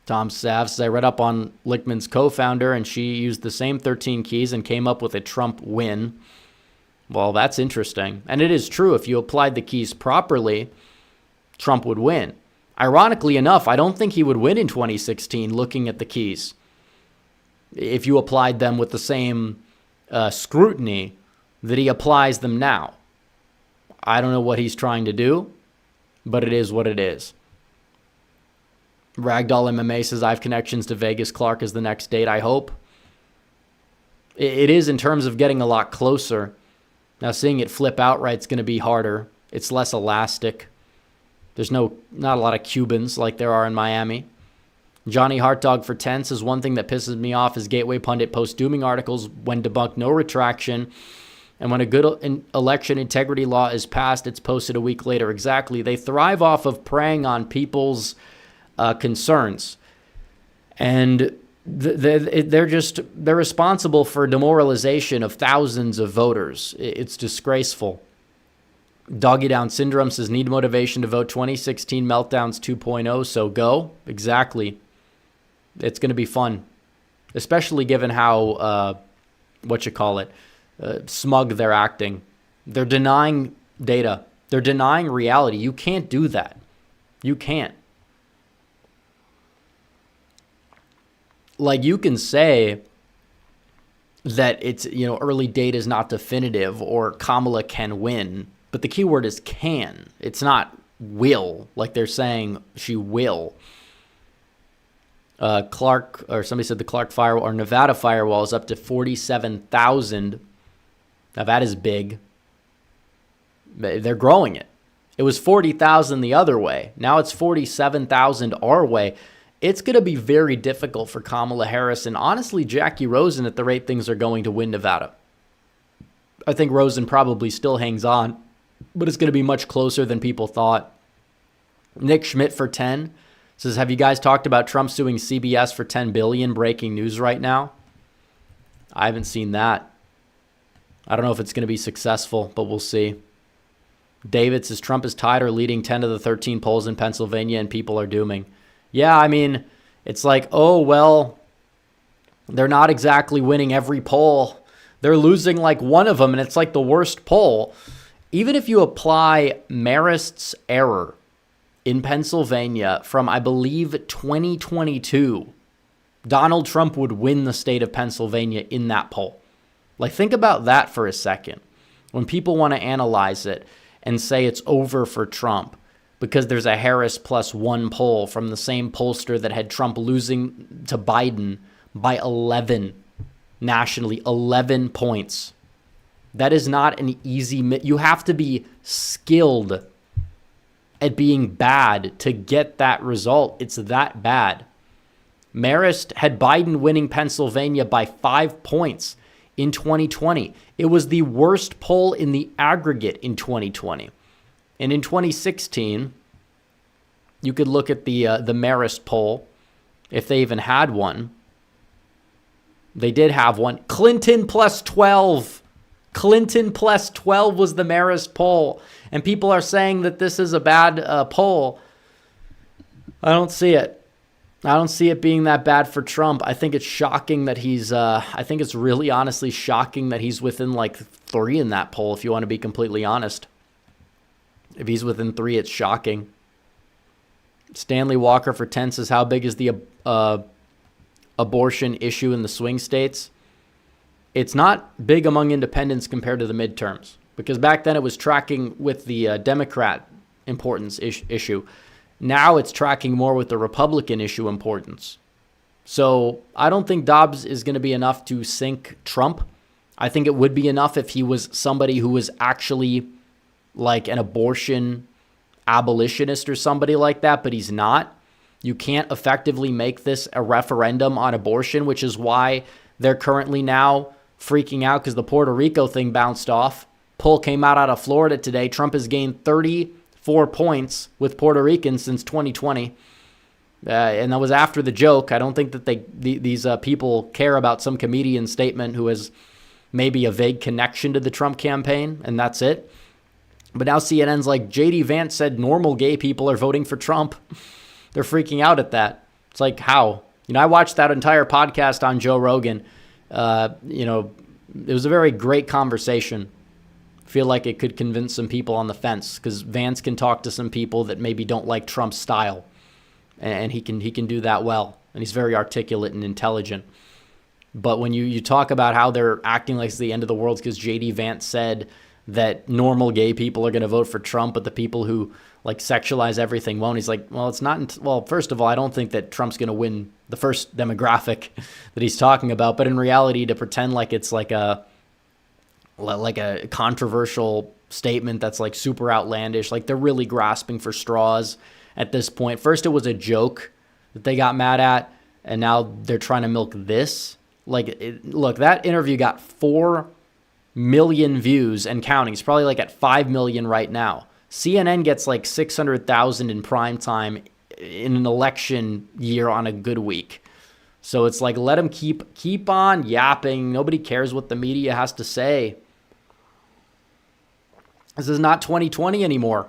Tom Sav says, I read up on Lichtman's co-founder, and she used the same 13 keys and came up with a Trump win. Well, that's interesting. And it is true. If you applied the keys properly, Trump would win. Ironically enough, I don't think he would win in 2016 looking at the keys. If you applied them with the same scrutiny that he applies them now. I don't know what he's trying to do, but it is what it is. Ragdoll MMA says, I have connections to Vegas. Clark is the next date, I hope. It is in terms of getting a lot closer. Now, seeing it flip outright is going to be harder. It's less elastic. There's not a lot of Cubans like there are in Miami. Johnny Hartdog for 10 says, one thing that pisses me off is Gateway Pundit post dooming articles when debunked no retraction. And when a good election integrity law is passed, it's posted a week later. Exactly. They thrive off of preying on people's concerns. And they're responsible for demoralization of thousands of voters. It's disgraceful. Doggy Down Syndrome says, need motivation to vote 2016 Meltdowns 2.0, so go. Exactly. It's going to be fun, especially given how, smug they're acting. They're denying data. They're denying reality. You can't do that. You can't. Like, you can say that it's, early data is not definitive or Kamala can win, but the key word is can. It's not will, like they're saying she will. Somebody said the Clark firewall or Nevada firewall is up to 47,000. Now that is big. They're growing it. It was 40,000 the other way. Now it's 47,000 our way. It's going to be very difficult for Kamala Harris and honestly Jackie Rosen at the rate things are going to win Nevada. I think Rosen probably still hangs on, but it's going to be much closer than people thought. Nick Schmidt for 10 says, have you guys talked about Trump suing CBS for $10 billion? Breaking news right now. I haven't seen that. I don't know if it's going to be successful, but we'll see. David says, Trump is tied or leading 10 of the 13 polls in Pennsylvania and people are dooming. Yeah, I mean, it's like, oh, well, they're not exactly winning every poll. They're losing like one of them, and it's like the worst poll. Even if you apply Marist's error in Pennsylvania from, I believe, 2022, Donald Trump would win the state of Pennsylvania in that poll. Like, think about that for a second. When people want to analyze it and say it's over for Trump because there's a Harris +1 poll from the same pollster that had Trump losing to Biden by 11 nationally, 11 points. That is not an easy... You have to be skilled at being bad to get that result. It's that bad. Marist had Biden winning Pennsylvania by 5 points in 2020. It was the worst poll in the aggregate in 2020. And in 2016, you could look at the Marist poll, if they even had one. They did have one. Clinton +12. Clinton +12 was the Marist poll. And people are saying that this is a bad poll. I don't see it. I don't see it being that bad for Trump. I think it's shocking that I think it's really honestly shocking that he's within like 3 in that poll, if you want to be completely honest. If he's within 3, it's shocking. Stanley Walker for 10 says, how big is the abortion issue in the swing states? It's not big among independents compared to the midterms, because back then it was tracking with the Democrat importance issue. Now it's tracking more with the Republican issue importance. So I don't think Dobbs is going to be enough to sink Trump. I think it would be enough if he was somebody who was actually like an abortion abolitionist or somebody like that, but he's not. You can't effectively make this a referendum on abortion, which is why they're currently now freaking out because the Puerto Rico thing bounced off. Poll came out of Florida today. Trump has gained 34 points with Puerto Ricans since 2020. And that was after the joke. I don't think that these people care about some comedian statement who has maybe a vague connection to the Trump campaign, and that's it. But now CNN's like, J.D. Vance said normal gay people are voting for Trump. They're freaking out at that. It's like, how? I watched that entire podcast on Joe Rogan. It was a very great conversation. I feel like it could convince some people on the fence because Vance can talk to some people that maybe don't like Trump's style. And he can do that well. And he's very articulate and intelligent. But when you talk about how they're acting like it's the end of the world because J.D. Vance said that normal gay people are going to vote for Trump, but the people who like sexualize everything won't. He's like, well, it's not. Well, first of all, I don't think that Trump's going to win the first demographic that he's talking about. But in reality, to pretend like it's like a controversial statement that's like super outlandish, like they're really grasping for straws at this point. First, it was a joke that they got mad at, and now they're trying to milk this. Look, that interview got 4 million views and counting. It's probably like at 5 million right now. CNN gets like 600,000 in prime time in an election year on a good week. So it's like, let them keep on yapping. Nobody cares what the media has to say. This is not 2020 anymore.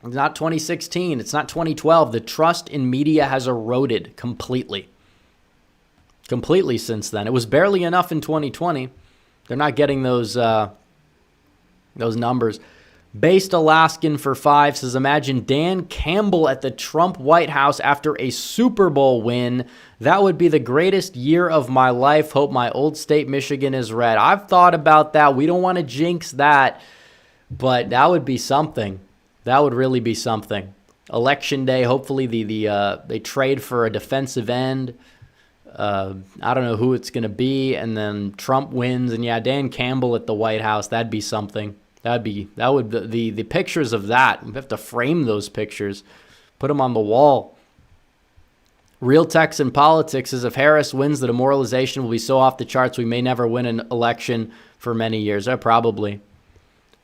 It's not 2016. It's not 2012. The trust in media has eroded completely. Completely since then. It was barely enough in 2020. They're not getting those numbers. Based Alaskan for 5 says, imagine Dan Campbell at the Trump White House after a Super Bowl win. That would be the greatest year of my life. Hope my old state, Michigan, is red. I've thought about that. We don't want to jinx that, but that would be something. That would really be something. Election day, hopefully they trade for a defensive end. I don't know who it's going to be, and then Trump wins, and yeah, Dan Campbell at the White House, that'd be something. The pictures of that, we have to frame those pictures, put them on the wall. Real Texan Politics says, if Harris wins, the demoralization will be so off the charts we may never win an election for many years. Probably.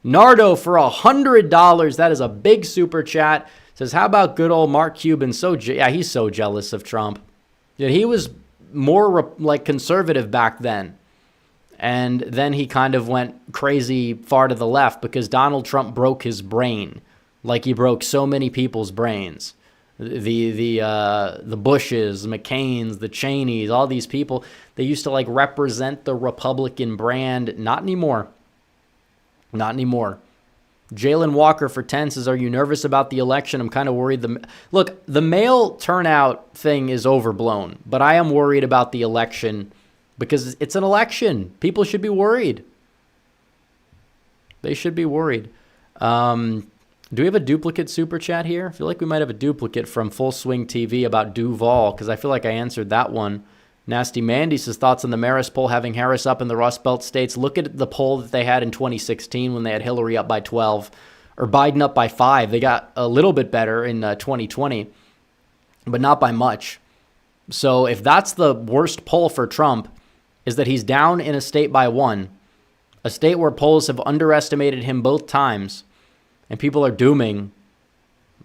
Nardo for $100, that is a big super chat, says, how about good old Mark Cuban? He's so jealous of Trump. Yeah, he was more like conservative back then. And then he kind of went crazy far to the left because Donald Trump broke his brain, like he broke so many people's brains. The Bushes, McCains, the Cheneys, all these people, they used to like represent the Republican brand. Not anymore. Not anymore. Jalen Walker for 10 says, are you nervous about the election? I'm kind of worried. Look, the mail turnout thing is overblown, but I am worried about the election because it's an election. People should be worried. They should be worried. Do we have a duplicate super chat here? I feel like we might have a duplicate from Full Swing TV about Duval because I feel like I answered that one. Nasty Mandy says, thoughts on the Marist poll having Harris up in the Rust Belt states. Look at the poll that they had in 2016 when they had Hillary up by 12 or Biden up by 5. They got a little bit better in 2020, but not by much. So if that's the worst poll for Trump, is that he's down in a state by 1, a state where polls have underestimated him both times, and people are dooming,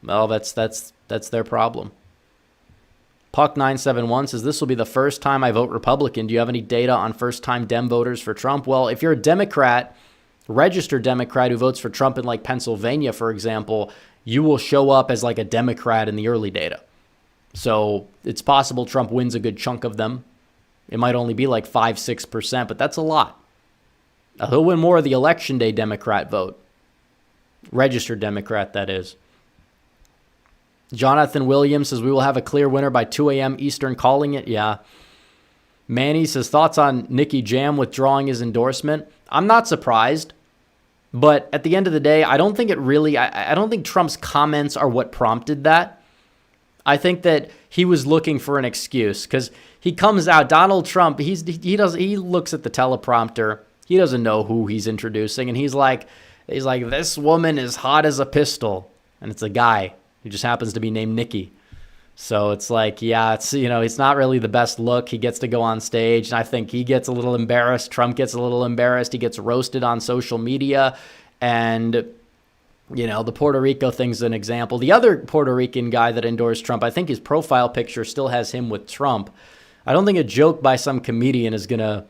well, that's their problem. Puck971 says, this will be the first time I vote Republican. Do you have any data on first-time Dem voters for Trump? Well, if you're a Democrat, registered Democrat who votes for Trump in like Pennsylvania, for example, you will show up as like a Democrat in the early data. So it's possible Trump wins a good chunk of them. It might only be like 5-6%, but that's a lot. He'll win more of the election day Democrat vote. Registered Democrat, that is. Jonathan Williams says, we will have a clear winner by 2 a.m. Eastern, calling it. Yeah. Manny says, thoughts on Nicky Jam withdrawing his endorsement? I'm not surprised. But at the end of the day, I don't think it really, I don't think Trump's comments are what prompted that. I think that he was looking for an excuse because he comes out, Donald Trump, he looks at the teleprompter. He doesn't know who he's introducing. And he's like, this woman is hot as a pistol. And it's a guy who just happens to be named Nicky. So it's like, yeah, it's not really the best look. He gets to go on stage, and I think he gets a little embarrassed. Trump gets a little embarrassed. He gets roasted on social media. And, the Puerto Rico thing's an example. The other Puerto Rican guy that endorsed Trump, I think his profile picture still has him with Trump. I don't think a joke by some comedian is going to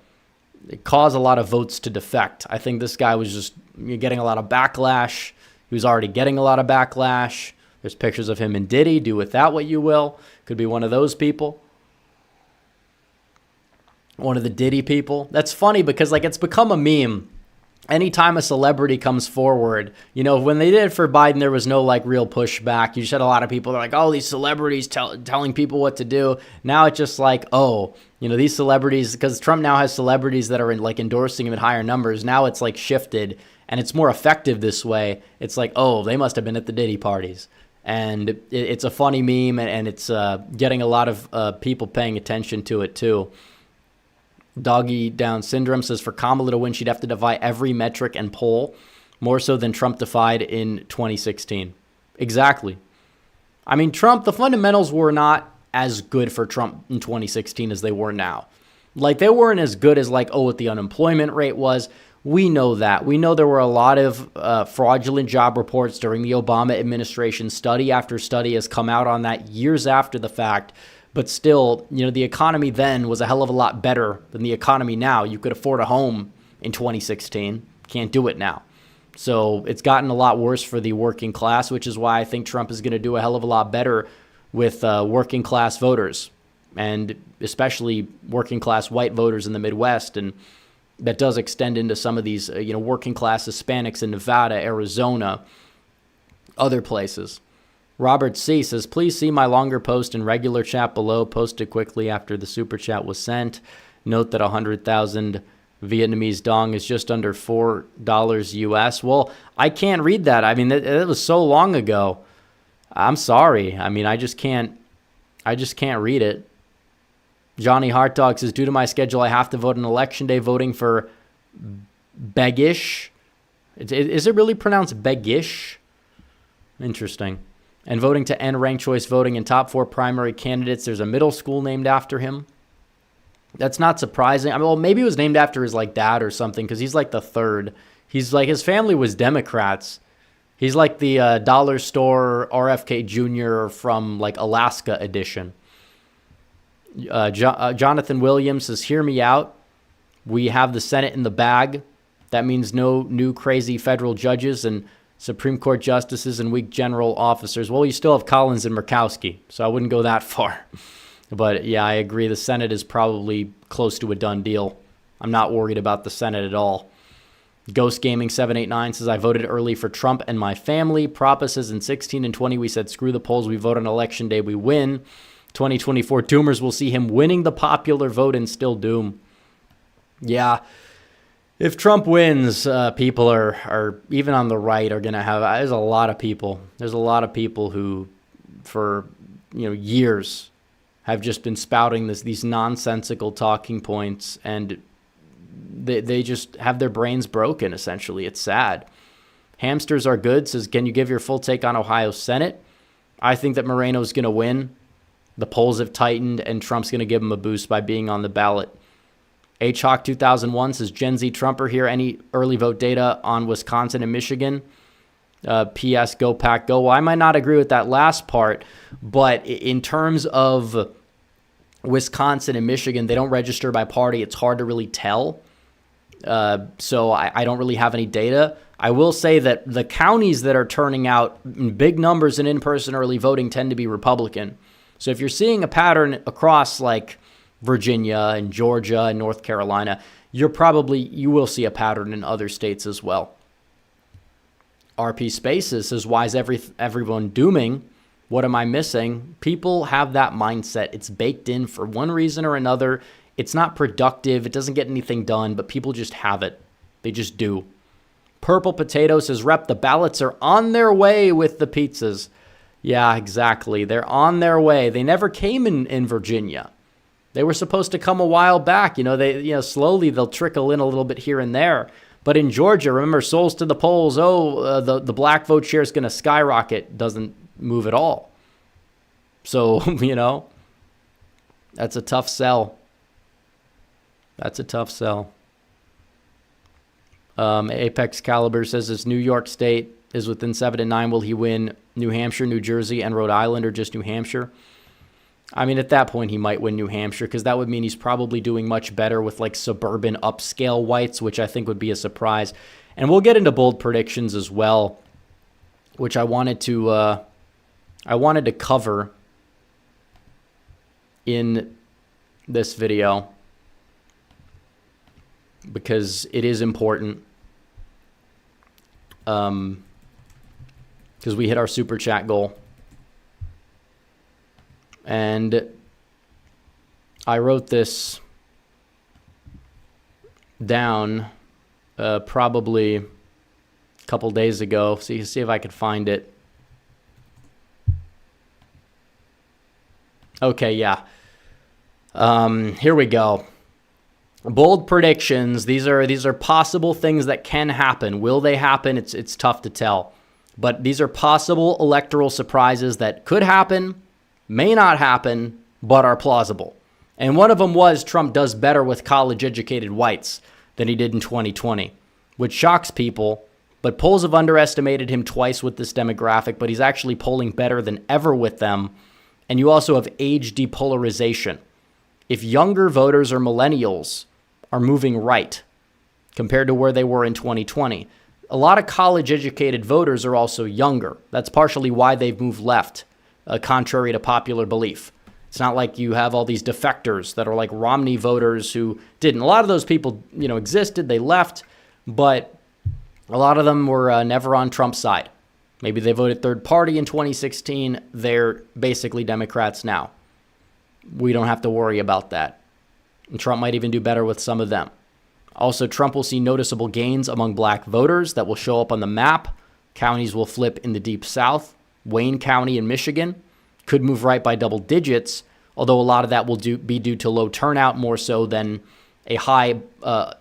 cause a lot of votes to defect. I think this guy was just getting a lot of backlash. He was already getting a lot of backlash. There's pictures of him and Diddy. Do with that what you will. Could be one of those people. One of the Diddy people. That's funny because it's become a meme. Anytime a celebrity comes forward, when they did it for Biden, there was no real pushback. You just had a lot of people that are like, oh, these celebrities telling people what to do. Now it's just these celebrities, because Trump now has celebrities that are endorsing him at higher numbers. Now it's shifted and it's more effective this way. It's oh, they must have been at the Diddy parties. And it's a funny meme, and it's getting a lot of people paying attention to it too. Doggy Down Syndrome says, for Kamala to win, she'd have to defy every metric and poll, more so than Trump defied in 2016. Exactly. I mean, Trump, the fundamentals were not as good for Trump in 2016 as they were now. They weren't as good as what the unemployment rate was. We know that. We know there were a lot of fraudulent job reports during the Obama administration. Study after study has come out on that years after the fact. But still, the economy then was a hell of a lot better than the economy now. You could afford a home in 2016. Can't do it now. So it's gotten a lot worse for the working class, which is why I think Trump is going to do a hell of a lot better with working class voters, and especially working class white voters in the Midwest. And that does extend into some of these, working class Hispanics in Nevada, Arizona, other places. Robert C. says, please see my longer post in regular chat below, posted quickly after the super chat was sent. Note that 100,000 Vietnamese dong is just under $4 US. Well, I can't read that. I mean, it was so long ago. I'm sorry. I mean, I just can't read it. Johnny Hart Dog says, due to my schedule, I have to vote on election day, voting for Begish. Is it really pronounced Begish? Interesting. And voting to end ranked choice voting in top 4 primary candidates. There's a middle school named after him. That's not surprising. I mean, well, maybe it was named after his dad or something, because he's the third. He's his family was Democrats. He's the dollar store RFK Jr. from Alaska edition. Jonathan Williams says, hear me out. We have the Senate in the bag. That means no new crazy federal judges and Supreme Court justices and weak general officers. Well, you still have Collins and Murkowski, so I wouldn't go that far. But yeah, I agree. The Senate is probably close to a done deal. I'm not worried about the Senate at all. Ghost Gaming 789 says, I voted early for Trump and my family. Propa says, in 16 and 20, we said, screw the polls. We vote on election day. We win. 2024 Doomers will see him winning the popular vote and still doom. Yeah. If Trump wins, people are even on the right are going to have, there's a lot of people who for, years have just been spouting these nonsensical talking points, and they just have their brains broken, essentially. It's sad. Hamsters are good says, can you give your full take on Ohio Senate? I think that Moreno's going to win. The polls have tightened, and Trump's going to give him a boost by being on the ballot. HHawk 2001 says, Gen Z Trumper here. Any early vote data on Wisconsin and Michigan? P.S. Go Pack Go. Well, I might not agree with that last part, but in terms of Wisconsin and Michigan, they don't register by party. It's hard to really tell. So I don't really have any data. I will say that the counties that are turning out in big numbers in in-person early voting tend to be Republican. So if you're seeing a pattern across Virginia and Georgia and North Carolina, you will see a pattern in other states as well. RP Spaces says, why is everyone dooming? What am I missing? People have that mindset. It's baked in for one reason or another. It's not productive. It doesn't get anything done, but people just have it. They just do. Purple Potato says, Rep, the ballots are on their way with the pizzas. Yeah, exactly. They're on their way. They never came in Virginia. They were supposed to come a while back. Slowly they'll trickle in a little bit here and there. But in Georgia, remember, souls to the polls. The black vote share is going to skyrocket. Doesn't move at all. So, that's a tough sell. That's a tough sell. Apex Caliber says, as New York State is within 7 to 9, will he win New Hampshire, New Jersey, and Rhode Island, or just New Hampshire? I mean, at that point, he might win New Hampshire, because that would mean he's probably doing much better with like suburban upscale whites, which I think would be a surprise. And we'll get into bold predictions as well, which I wanted to cover in this video, because it is important. Because we hit our super chat goal. And I wrote this down probably a couple days ago. So you can see if I could find it. Okay, yeah. Here we go. Bold predictions. These are possible things that can happen. Will they happen? It's tough to tell. But these are possible electoral surprises that could happen, may not happen, but are plausible. And one of them was Trump does better with college-educated whites than he did in 2020, which shocks people. But polls have underestimated him twice with this demographic, but he's actually polling better than ever with them. And you also have age depolarization. If younger voters or millennials are moving right compared to where they were in 2020, a lot of college-educated voters are also younger. That's partially why they've moved left, contrary to popular belief. It's not like you have all these defectors that are like Romney voters who didn't. A lot of those people, existed. They left, but a lot of them were never on Trump's side. Maybe they voted third party in 2016. They're basically Democrats now. We don't have to worry about that. And Trump might even do better with some of them. Also, Trump will see noticeable gains among black voters that will show up on the map. Counties will flip in the deep south. Wayne County in Michigan could move right by double digits, although a lot of that will be due to low turnout more so than a high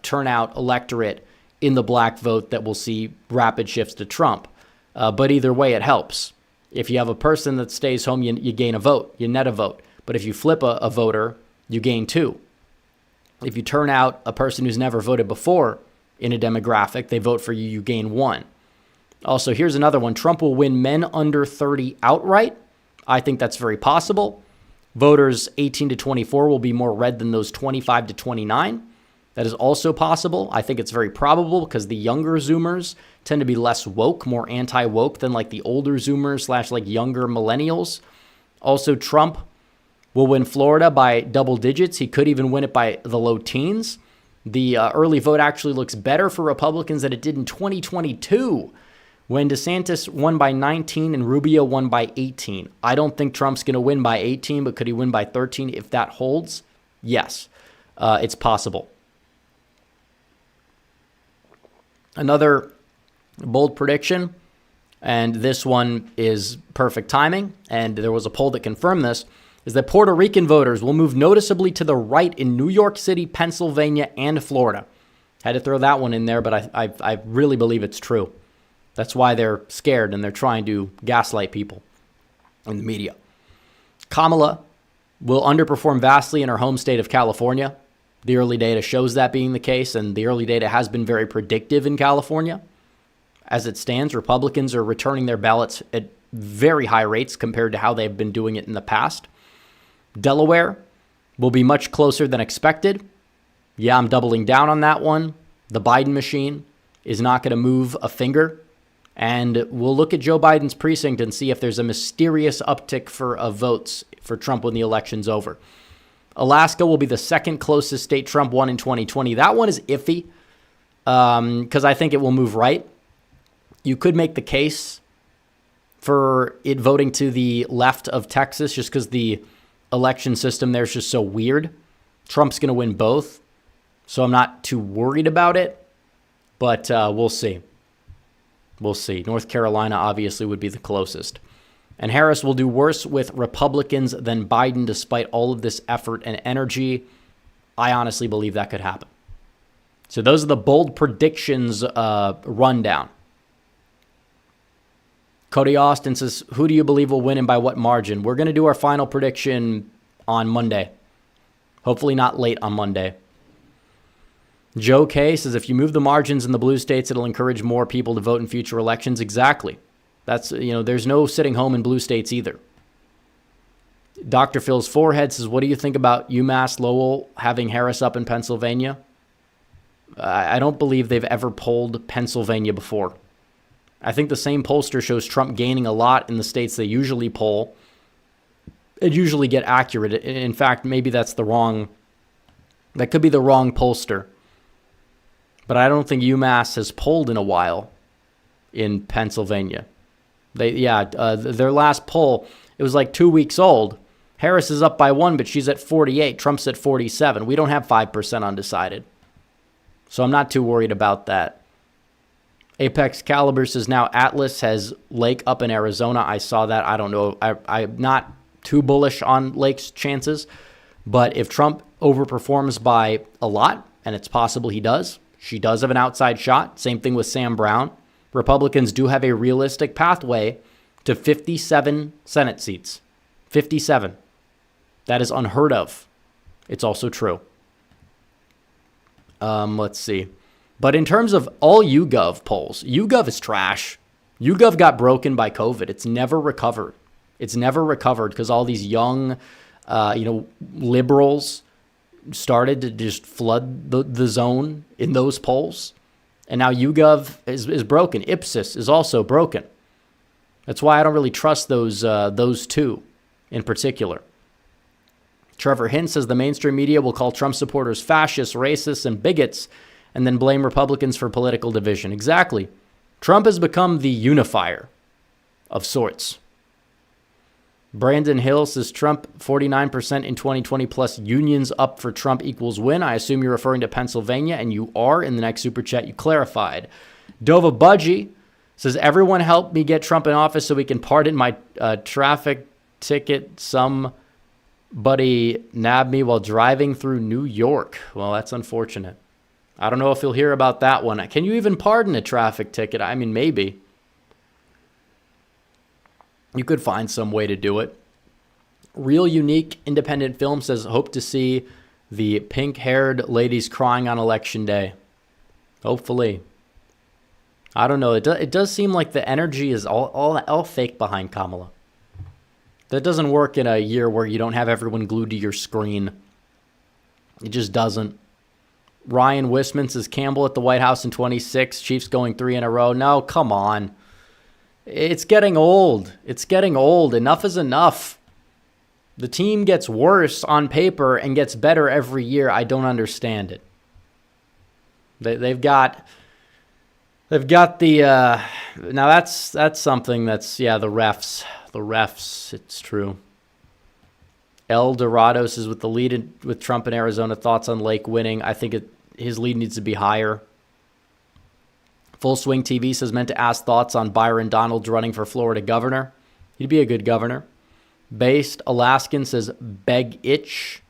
turnout electorate in the black vote that will see rapid shifts to Trump. But either way, it helps. If you have a person that stays home, you gain a vote, you net a vote. But if you flip a voter, you gain 2. If you turn out a person who's never voted before in a demographic, they vote for you, you gain 1. Also, here's another one. Trump will win men under 30 outright. I think that's very possible. Voters 18 to 24 will be more red than those 25 to 29. That is also possible. I think it's very probable because the younger Zoomers tend to be less woke, more anti-woke than like the older Zoomers / like younger millennials. Also, Trump will win Florida by double digits. He could even win it by the low teens. The early vote actually looks better for Republicans than it did in 2022 when DeSantis won by 19 and Rubio won by 18. I don't think Trump's going to win by 18, but could he win by 13 if that holds? Yes, it's possible. Another bold prediction, and this one is perfect timing, and there was a poll that confirmed this, is that Puerto Rican voters will move noticeably to the right in New York City, Pennsylvania, and Florida. Had to throw that one in there, but I really believe it's true. That's why they're scared and they're trying to gaslight people in the media. Kamala will underperform vastly in her home state of California. The early data shows that being the case, and the early data has been very predictive in California. As it stands, Republicans are returning their ballots at very high rates compared to how they've been doing it in the past. Delaware will be much closer than expected. Yeah, I'm doubling down on that one. The Biden machine is not going to move a finger. And we'll look at Joe Biden's precinct and see if there's a mysterious uptick for votes for Trump when the election's over. Alaska will be the second closest state Trump won in 2020. That one is iffy because I think it will move right. You could make the case for it voting to the left of Texas just because the election system there is just so weird. Trump's going to win both, so I'm not too worried about it, but we'll see. We'll see. North Carolina obviously would be the closest. And Harris will do worse with Republicans than Biden despite all of this effort and energy. I honestly believe that could happen. So those are the bold predictions rundown. Cody Austin says, who do you believe will win and by what margin? We're going to do our final prediction on Monday. Hopefully not late on Monday. Joe K says, if you move the margins in the blue states, it'll encourage more people to vote in future elections. Exactly. That's, there's no sitting home in blue states either. Dr. Phil's forehead says, what do you think about UMass Lowell having Harris up in Pennsylvania? I don't believe they've ever polled Pennsylvania before. I think the same pollster shows Trump gaining a lot in the states they usually poll and usually get accurate. In fact, maybe that could be the wrong pollster. But I don't think UMass has polled in a while in Pennsylvania. Their last poll, it was like 2 weeks old. Harris is up by 1, but she's at 48. Trump's at 47. We don't have 5% undecided. So I'm not too worried about that. Apex Caliber says now Atlas has Lake up in Arizona. I saw that. I don't know. I'm not too bullish on Lake's chances. But if Trump overperforms by a lot, and it's possible he does, she does have an outside shot. Same thing with Sam Brown. Republicans do have a realistic pathway to 57 Senate seats. 57. That is unheard of. It's also true. Let's see. But in terms of all YouGov polls, YouGov is trash. YouGov got broken by COVID. It's never recovered. It's never recovered because all these young, liberals started to just flood the zone in those polls. And now YouGov is broken. Ipsos is also broken. That's why I don't really trust those two in particular. Trevor Hint says the mainstream media will call Trump supporters fascists, racists, and bigots, and then blame Republicans for political division. Exactly. Trump has become the unifier of sorts. Brandon Hill says Trump 49% in 2020 plus unions up for Trump equals win. I assume you're referring to Pennsylvania, and you are. In the next super chat, you clarified. Dova Budgie says everyone help me get Trump in office so we can pardon my traffic ticket. Somebody nabbed me while driving through New York. Well, that's unfortunate. I don't know if you'll hear about that one. Can you even pardon a traffic ticket? I mean, maybe. You could find some way to do it. Real Unique Independent Film says, hope to see the pink-haired ladies crying on Election Day. Hopefully. I don't know. It does seem like the energy is all fake behind Kamala. That doesn't work in a year where you don't have everyone glued to your screen. It just doesn't. Ryan Wisman says Campbell at the White House in 26. Chiefs going 3 in a row. No, come on. It's getting old. It's getting old. Enough is enough. The team gets worse on paper and gets better every year. I don't understand it. They've got the now that's something that's the refs. It's true. El Dorado says with the lead with Trump in Arizona, thoughts on Lake winning. I think his lead needs to be higher. Full Swing TV says meant to ask thoughts on Byron Donalds running for Florida governor. He'd be a good governor. Based Alaskan says Beg Itch.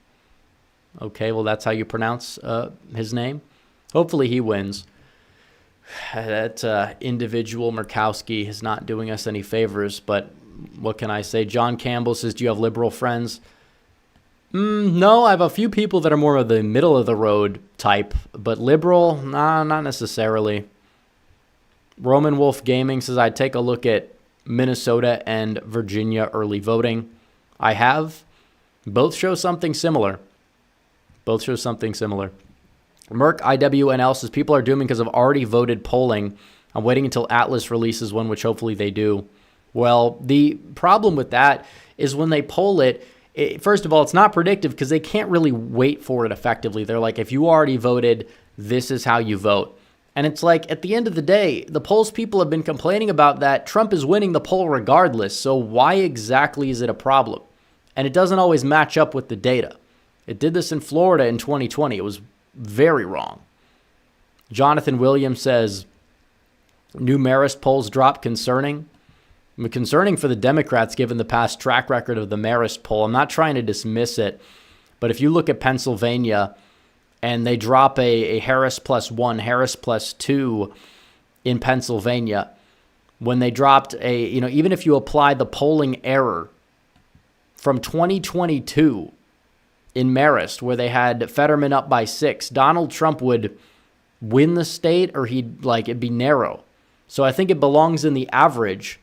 Okay, well that's how you pronounce his name. Hopefully he wins. That individual Murkowski is not doing us any favors, but what can I say? John Campbell says, do you have liberal friends? No, I have a few people that are more of the middle of the road type, but liberal, nah, not necessarily. Roman Wolf Gaming says, I'd take a look at Minnesota and Virginia early voting. I have. Both show something similar. Merc IWNL says, people are dooming because of already voted polling. I'm waiting until Atlas releases one, which hopefully they do. Well, the problem with that is when they poll it, first of all, it's not predictive because they can't really wait for it effectively. They're like, if you already voted, this is how you vote. And it's like, at the end of the day, the polls people have been complaining about that Trump is winning the poll regardless. So why exactly is it a problem? And it doesn't always match up with the data. It did this in Florida in 2020. It was very wrong. Jonathan Williams says, new Marist polls drop concerning. Concerning for the Democrats, given the past track record of the Marist poll. I'm not trying to dismiss it, but if you look at Pennsylvania and they drop a Harris +1, Harris +2 in Pennsylvania, when they dropped even if you apply the polling error from 2022 in Marist, where they had Fetterman up by 6, Donald Trump would win the state, or it'd be narrow. So I think it belongs in the average.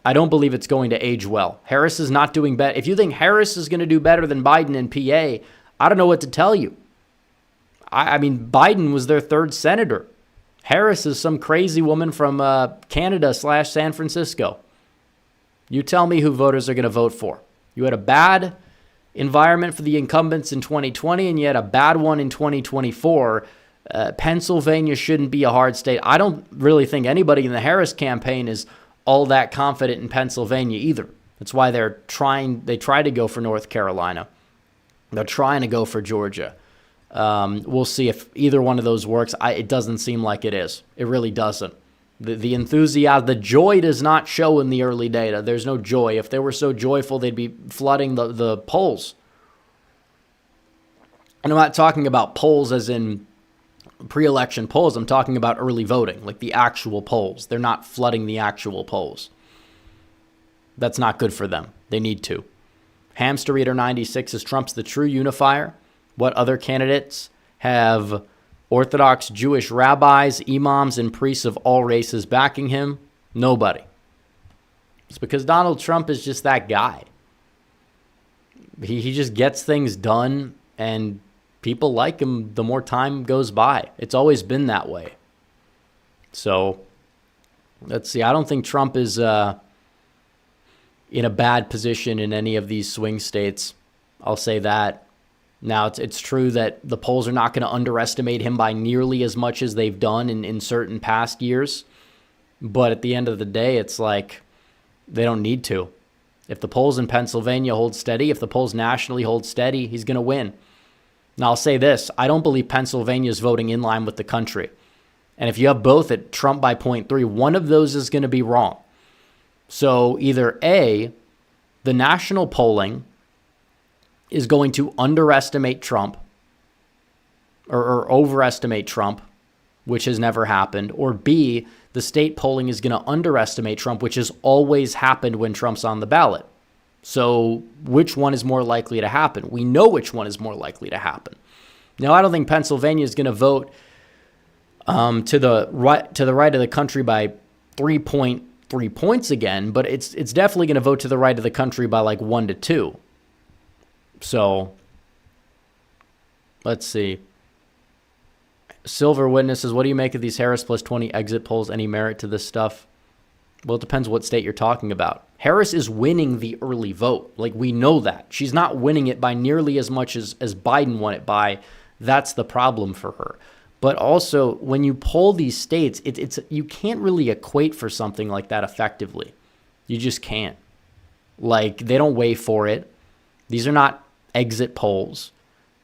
I don't believe it's going to age well. Harris is not doing better. If you think Harris is going to do better than Biden in PA, I don't know what to tell you. I mean, Biden was their 3rd senator. Harris is some crazy woman from Canada/San Francisco. You tell me who voters are going to vote for. You had a bad environment for the incumbents in 2020, and you had a bad one in 2024. Pennsylvania shouldn't be a hard state. I don't really think anybody in the Harris campaign is all that confident in Pennsylvania either. That's why they try to go for North Carolina. They're trying to go for Georgia. We'll see if either one of those works. It doesn't seem like it is. It really doesn't. The enthusiasm, the joy does not show in the early data. There's no joy. If they were so joyful, they'd be flooding the polls. And I'm not talking about polls as in pre-election polls. I'm talking about early voting, like the actual polls. They're not flooding the actual polls. That's not good for them. They need to. Hamster Eater 96 says Trump's the true unifier. What other candidates have Orthodox Jewish rabbis, imams, and priests of all races backing him? Nobody. It's because Donald Trump is just that guy. He just gets things done, and people like him the more time goes by. It's always been that way. So, let's see. I don't think Trump is in a bad position in any of these swing states. I'll say that. Now, it's true that the polls are not going to underestimate him by nearly as much as they've done in certain past years. But at the end of the day, it's like they don't need to. If the polls in Pennsylvania hold steady, if the polls nationally hold steady, he's going to win. Now, I'll say this. I don't believe Pennsylvania is voting in line with the country. And if you have both at Trump by 0.3, one of those is going to be wrong. So either A, the national polling is going to underestimate Trump or overestimate Trump, which has never happened, or B, the state polling is going to underestimate Trump, which has always happened when Trump's on the ballot. So which one is more likely to happen? We know which one is more likely to happen. Now, I don't think Pennsylvania is going to vote to the right of the country by 3.3 points again, but it's definitely going to vote to the right of the country by like 1 to 2. So, let's see. Silver Witnesses, what do you make of these Harris +20 exit polls? Any merit to this stuff? Well, it depends what state you're talking about. Harris is winning the early vote. Like, we know that. She's not winning it by nearly as much as Biden won it by. That's the problem for her. But also, when you poll these states, it's you can't really equate for something like that effectively. You just can't. Like, they don't weigh for it. These are not exit polls.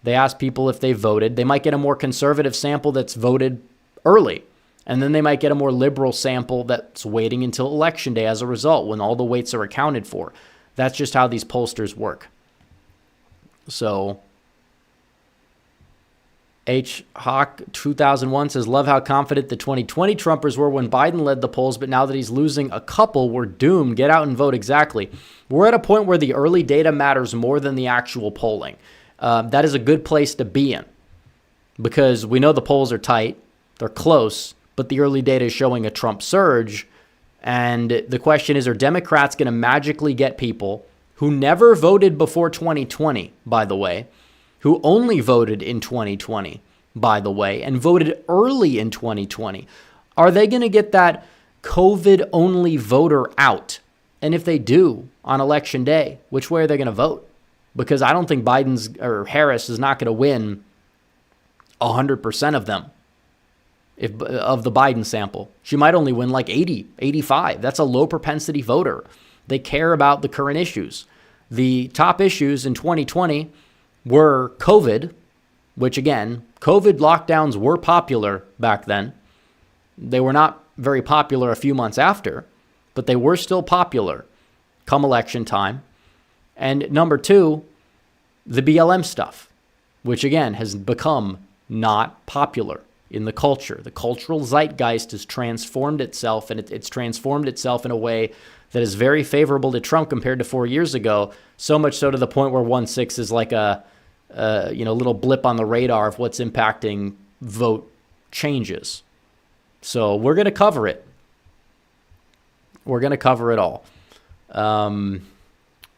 They ask people if they voted. They might get a more conservative sample that's voted early. And then they might get a more liberal sample that's waiting until election day as a result, when all the weights are accounted for. That's just how these pollsters work. So, H. Hawk 2001 says, love how confident the 2020 Trumpers were when Biden led the polls, but now that he's losing a couple, we're doomed. Get out and vote. Exactly. We're at a point where the early data matters more than the actual polling. That is a good place to be in, because we know the polls are tight. They're close, but the early data is showing a Trump surge. And the question is, are Democrats going to magically get people who never voted before 2020, by the way, who only voted in 2020, by the way, and voted early in 2020? Are they going to get that COVID-only voter out? And if they do, on election day, which way are they going to vote? Because I don't think Harris is not going to win 100% of them of the Biden sample. She might only win like 80, 85. That's a low propensity voter. They care about the current issues. The top issues in 2020 were COVID, which again, COVID lockdowns were popular back then. They were not very popular a few months after, but they were still popular come election time. And number two, the BLM stuff, which again has become not popular in the culture. The cultural zeitgeist has transformed itself, and it's transformed itself in a way that is very favorable to Trump compared to 4 years ago, so much so to the point where 1/6 is like a little blip on the radar of what's impacting vote changes. So we're going to cover it. We're going to cover it all.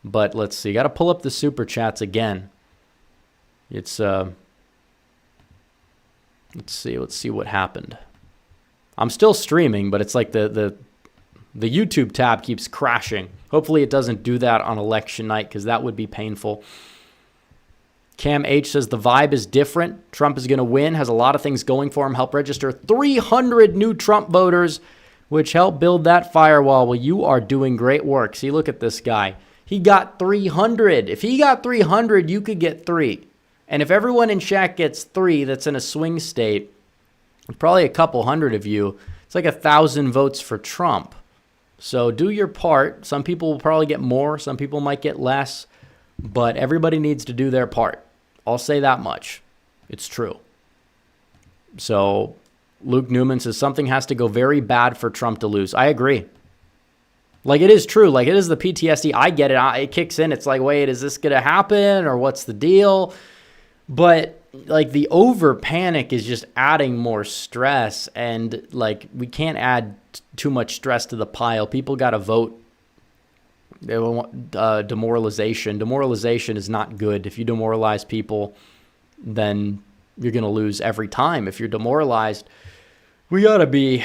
But let's see. Got to pull up the super chats again. It's let's see what happened. I'm still streaming, but it's like the YouTube tab keeps crashing. Hopefully it doesn't do that on election night, because that would be painful. Cam H says the vibe is different. Trump is going to win, has a lot of things going for him. Help register 300 new Trump voters, which help build that firewall. Well, you are doing great work. See, look at this guy. He got 300. If he got 300, you could get 3. And if everyone in chat gets 3 that's in a swing state, probably a couple hundred of you, it's like 1,000 votes for Trump. So do your part. Some people will probably get more. Some people might get less. But everybody needs to do their part. I'll say that much. It's true. So Luke Newman says something has to go very bad for Trump to lose. I agree. Like, it is true. Like, it is the PTSD. I get it. It kicks in. It's like, wait, is this going to happen? Or what's the deal? But, like, the over panic is just adding more stress. And, like, we can't add too much stress to the pile. People got to vote. They want demoralization. Demoralization is not good. If you demoralize people, then you're going to lose every time. If you're demoralized, we gotta be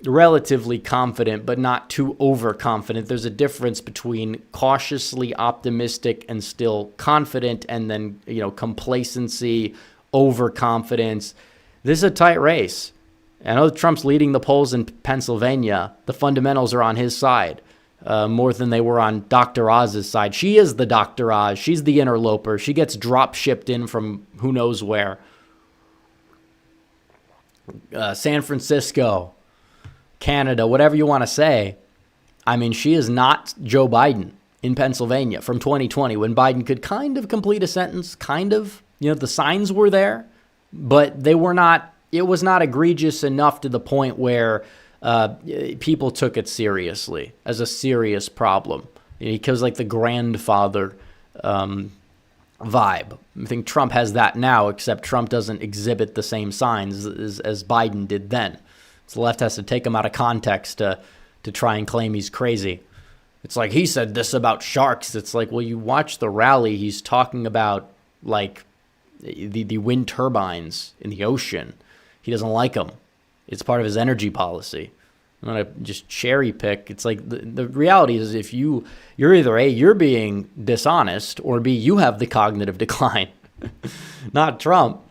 relatively confident, but not too overconfident. There's a difference between cautiously optimistic and still confident, and then complacency, overconfidence. This is a tight race. I know Trump's leading the polls in Pennsylvania. The fundamentals are on his side. More than they were on Dr. Oz's side. She is the Dr. Oz. She's the interloper. She gets drop shipped in from who knows where. San Francisco, Canada, whatever you want to say. I mean, she is not Joe Biden in Pennsylvania from 2020, when Biden could kind of complete a sentence, kind of. The signs were there, but they were not. It was not egregious enough to the point where people took it seriously as a serious problem, because like the grandfather vibe. I think Trump has that now, except Trump doesn't exhibit the same signs as Biden did then. So the left has to take him out of context to try and claim he's crazy. It's like, he said this about sharks. It's like, well, you watch the rally, he's talking about like the wind turbines in the ocean. He doesn't like them. It's part of his energy policy. I'm going to just cherry pick. It's like the reality is, if you're either A, you're being dishonest, or B, you have the cognitive decline. Not Trump.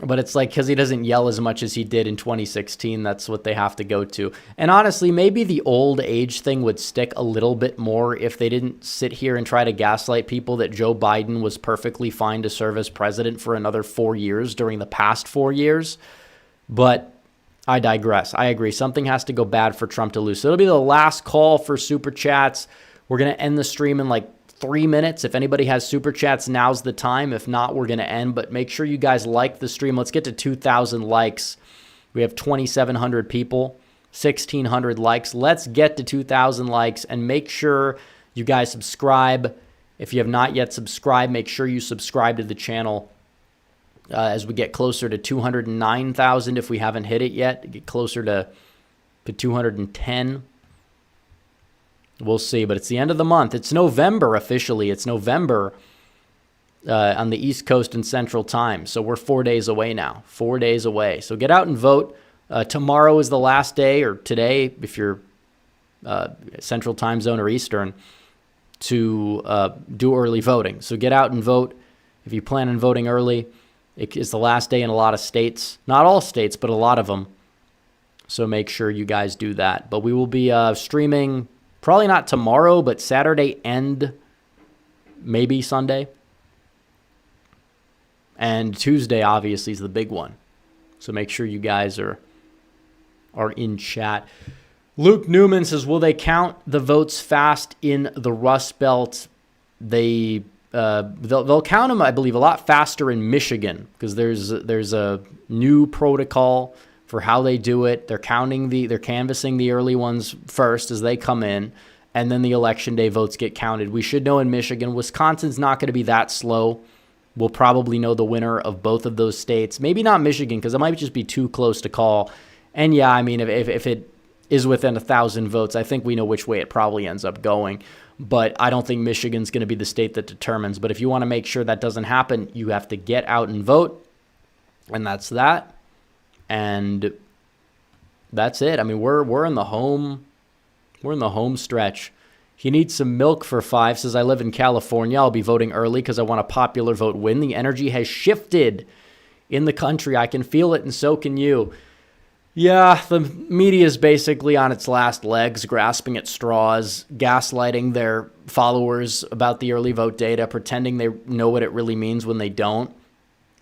But it's like, because he doesn't yell as much as he did in 2016, that's what they have to go to. And honestly, maybe the old age thing would stick a little bit more if they didn't sit here and try to gaslight people that Joe Biden was perfectly fine to serve as president for another 4 years during the past 4 years. But I digress. I agree. Something has to go bad for Trump to lose. So it'll be the last call for super chats. We're going to end the stream in like 3 minutes. If anybody has super chats, now's the time. If not, we're going to end. But make sure you guys like the stream. Let's get to 2,000 likes. We have 2,700 people, 1,600 likes. Let's get to 2,000 likes, and make sure you guys subscribe. If you have not yet subscribed, make sure you subscribe to the channel. As we get closer to 209,000, if we haven't hit it yet, get closer to 210. We'll see, but it's the end of the month. It's November officially. It's November on the East Coast and Central Time. So we're 4 days away now. 4 days away. So get out and vote. Tomorrow is the last day, or today, if you're Central Time Zone or Eastern, to do early voting. So get out and vote if you plan on voting early. It's the last day in a lot of states. Not all states, but a lot of them. So make sure you guys do that. But we will be streaming probably not tomorrow, but Saturday and maybe Sunday. And Tuesday, obviously, is the big one. So make sure you guys are in chat. Luke Newman says, will they count the votes fast in the Rust Belt? They'll count them, I believe, a lot faster in Michigan because there's a new protocol for how they do it. They're canvassing the early ones first as they come in, and then the election day votes get counted. We should know in Michigan. Wisconsin's not going to be that slow. We'll probably know the winner of both of those states. Maybe not Michigan because it might just be too close to call. And yeah, I mean, if it is within 1,000 votes, I think we know which way it probably ends up going. But I don't think Michigan's going to be the state that determines. But if you want to make sure that doesn't happen, you have to get out and vote. And that's that. And that's it. I mean, we're in the home stretch. He needs some milk for 5. Says, I live in California. I'll be voting early because I want a popular vote win. The energy has shifted in the country. I can feel it, and so can you. Yeah, the media is basically on its last legs, grasping at straws, gaslighting their followers about the early vote data, pretending they know what it really means when they don't.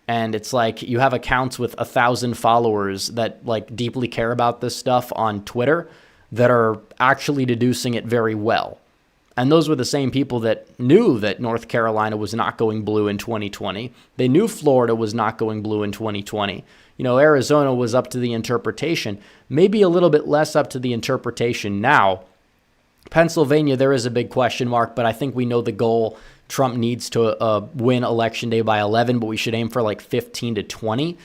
And it's like you have accounts with 1,000 followers that like deeply care about this stuff on Twitter that are actually deducing it very well. And those were the same people that knew that North Carolina was not going blue in 2020. They knew Florida was not going blue in 2020. You know, Arizona was up to the interpretation, maybe a little bit less up to the interpretation now. Pennsylvania, there is a big question mark, but I think we know the goal. Trump needs to win Election Day by 11, but we should aim for like 15 to 20.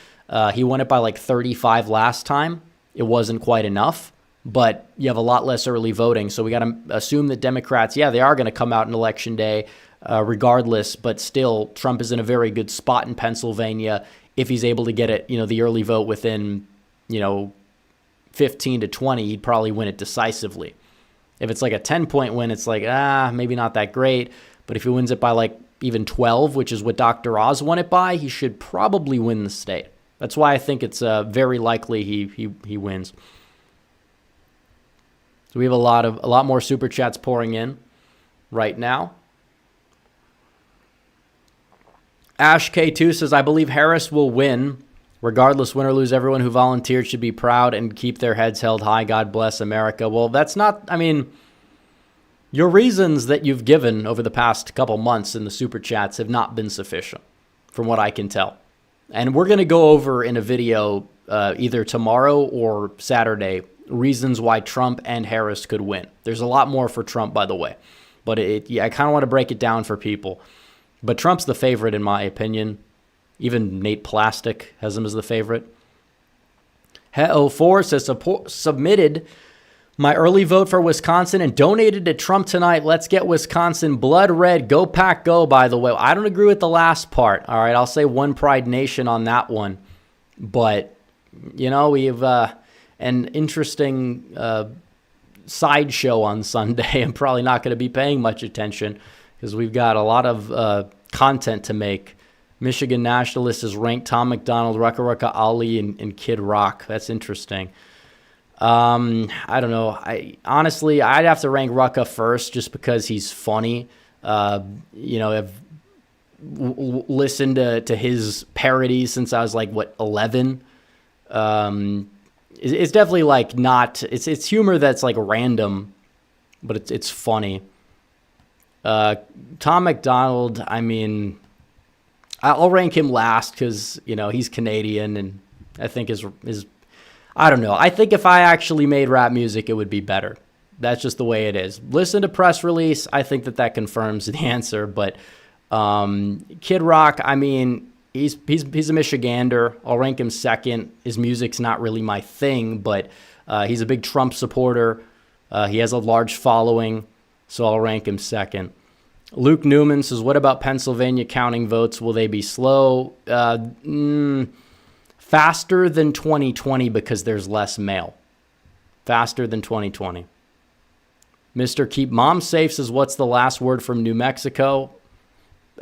He won it by like 35 last time. It wasn't quite enough, but you have a lot less early voting. So we got to assume that Democrats, yeah, they are going to come out in Election Day regardless, but still Trump is in a very good spot in Pennsylvania. If he's able to get it, the early vote within, 15 to 20, he'd probably win it decisively. If it's like a 10-point win, it's like, maybe not that great. But if he wins it by like even 12, which is what Dr. Oz won it by, he should probably win the state. That's why I think it's very likely he wins. So we have a lot more super chats pouring in right now. Ash K2 says, I believe Harris will win. Regardless, win or lose, everyone who volunteered should be proud and keep their heads held high. God bless America. Well, that's not, your reasons that you've given over the past couple months in the super chats have not been sufficient, from what I can tell. And we're going to go over in a video either tomorrow or Saturday reasons why Trump and Harris could win. There's a lot more for Trump, by the way. But I kind of want to break it down for people. But Trump's the favorite, in my opinion. Even Nate Plastic has him as the favorite. He04 says, submitted my early vote for Wisconsin and donated to Trump tonight. Let's get Wisconsin blood red. Go Pack go, by the way. I don't agree with the last part. All right, I'll say One Pride Nation on that one. But, we have an interesting sideshow on Sunday. I'm probably not going to be paying much attention because we've got a lot of content to make. Michigan Nationalist is ranked Tom McDonald, Rucka Rucka Ali, and Kid Rock. That's interesting. I don't know. Honestly, I'd have to rank Rucka first just because he's funny. I've listened to his parodies since I was 11. It's definitely not. It's humor that's random, but it's funny. Tom McDonald, I'll rank him last because, he's Canadian and I think is I don't know. I think if I actually made rap music, it would be better. That's just the way it is. Listen to Press Release. I think that confirms the answer. But Kid Rock, he's a Michigander. I'll rank him second. His music's not really my thing, but he's a big Trump supporter. He has a large following, so I'll rank him second. Luke Newman says, what about Pennsylvania counting votes? Will they be slow? Faster than 2020 because there's less mail. Faster than 2020. Mr. Keep Mom Safe says, what's the last word from New Mexico?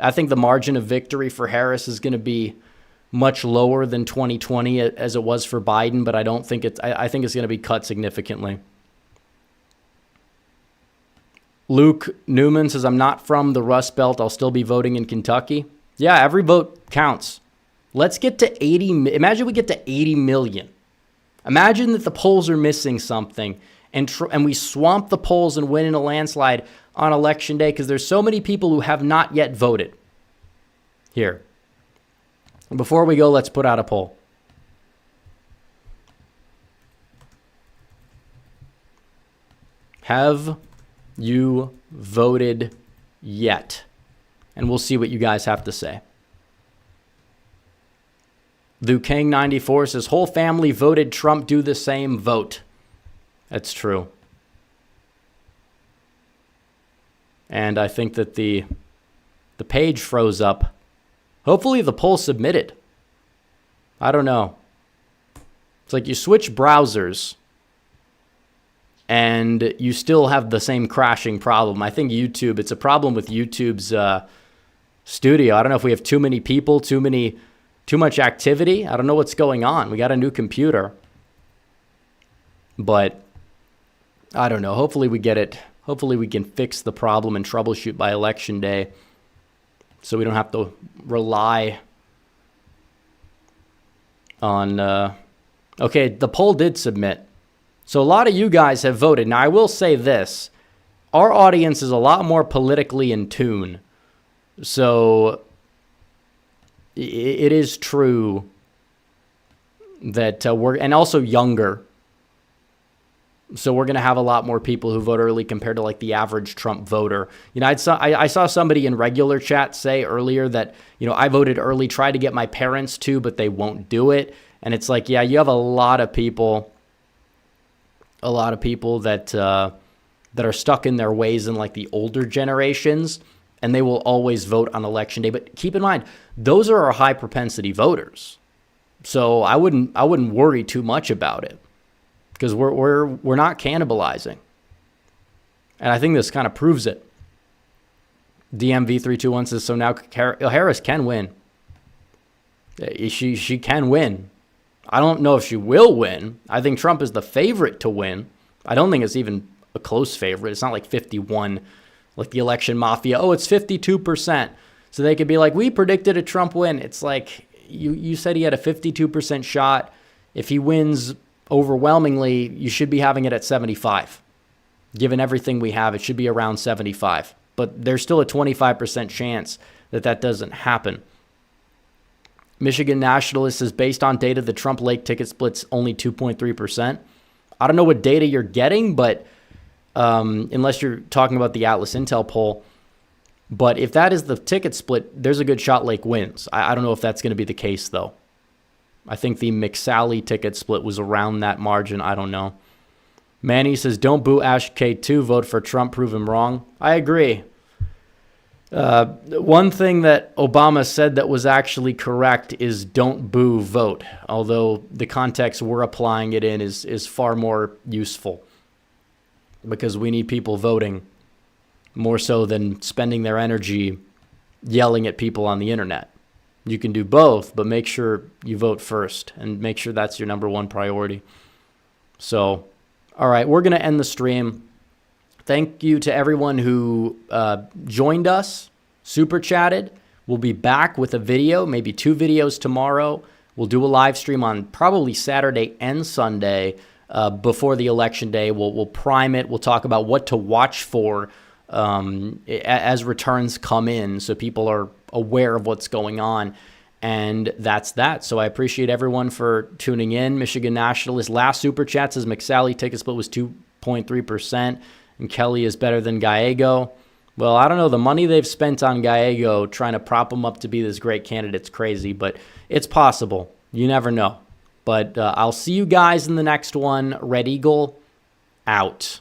I think the margin of victory for Harris is going to be much lower than 2020 as it was for Biden, but I don't think I think it's going to be cut significantly. Luke Newman says, I'm not from the Rust Belt. I'll still be voting in Kentucky. Yeah, every vote counts. Let's get to 80. Imagine we get to 80 million. Imagine that the polls are missing something and we swamp the polls and win in a landslide on election day because there's so many people who have not yet voted. Here. Before we go, let's put out a poll. Have you voted yet? And we'll see what you guys have to say. Liu Kang 94 says, whole family voted Trump, do the same, vote. That's true. And I think that the page froze up. Hopefully the poll submitted. I don't know. It's like you switch browsers and you still have the same crashing problem. I think YouTube, it's a problem with YouTube's studio. I don't know if we have too many people, too much activity. I don't know what's going on. We got a new computer. But I don't know. Hopefully we get it. Hopefully we can fix the problem and troubleshoot by election day so we don't have to rely on... Okay, the poll did submit. So a lot of you guys have voted. Now, I will say this. Our audience is a lot more politically in tune. So it is true that and also younger. So we're going to have a lot more people who vote early compared to like the average Trump voter. You know, I saw somebody in regular chat say earlier that, you know, I voted early, tried to get my parents to, but they won't do it. And it's like, yeah, you have a lot of people that are stuck in their ways in like the older generations, and they will always vote on election day. But keep in mind, those are our high propensity voters. So I wouldn't worry too much about it because we're not cannibalizing. And I think this kind of proves it. DMV321 says, so now Harris can win. She can win. I don't know if she will win. I think Trump is the favorite to win. I don't think it's even a close favorite. It's not like 51, like the election mafia. Oh, it's 52%. So they could be like, we predicted a Trump win. It's like, you said he had a 52% shot. If he wins overwhelmingly, you should be having it at 75. Given everything we have, it should be around 75. But there's still a 25% chance that doesn't happen. Michigan Nationalist says, based on data, the Trump Lake ticket split's only 2.3%. I don't know what data you're getting, but unless you're talking about the Atlas Intel poll. But if that is the ticket split, there's a good shot Lake wins. I don't know if that's going to be the case, though. I think the McSally ticket split was around that margin. I don't know. Manny says, don't boo Ash K2, vote for Trump, prove him wrong. I agree. One thing that Obama said that was actually correct is don't boo, vote. Although the context we're applying it in is far more useful because we need people voting more so than spending their energy yelling at people on the internet. You can do both, but make sure you vote first and make sure that's your number one priority. So, all right, we're going to end the stream. Thank you to everyone who joined us, super chatted. We'll be back with a video, maybe 2 videos tomorrow. We'll do a live stream on probably Saturday and Sunday before the election day. We'll prime it. We'll talk about what to watch for as returns come in so people are aware of what's going on. And that's that. So I appreciate everyone for tuning in. Michigan Nationalist last super chat says McSally ticket split was 2.3%. And Kelly is better than Gallego. Well, I don't know. The money they've spent on Gallego trying to prop him up to be this great candidate's crazy, but it's possible. You never know. But I'll see you guys in the next one. Red Eagle, out.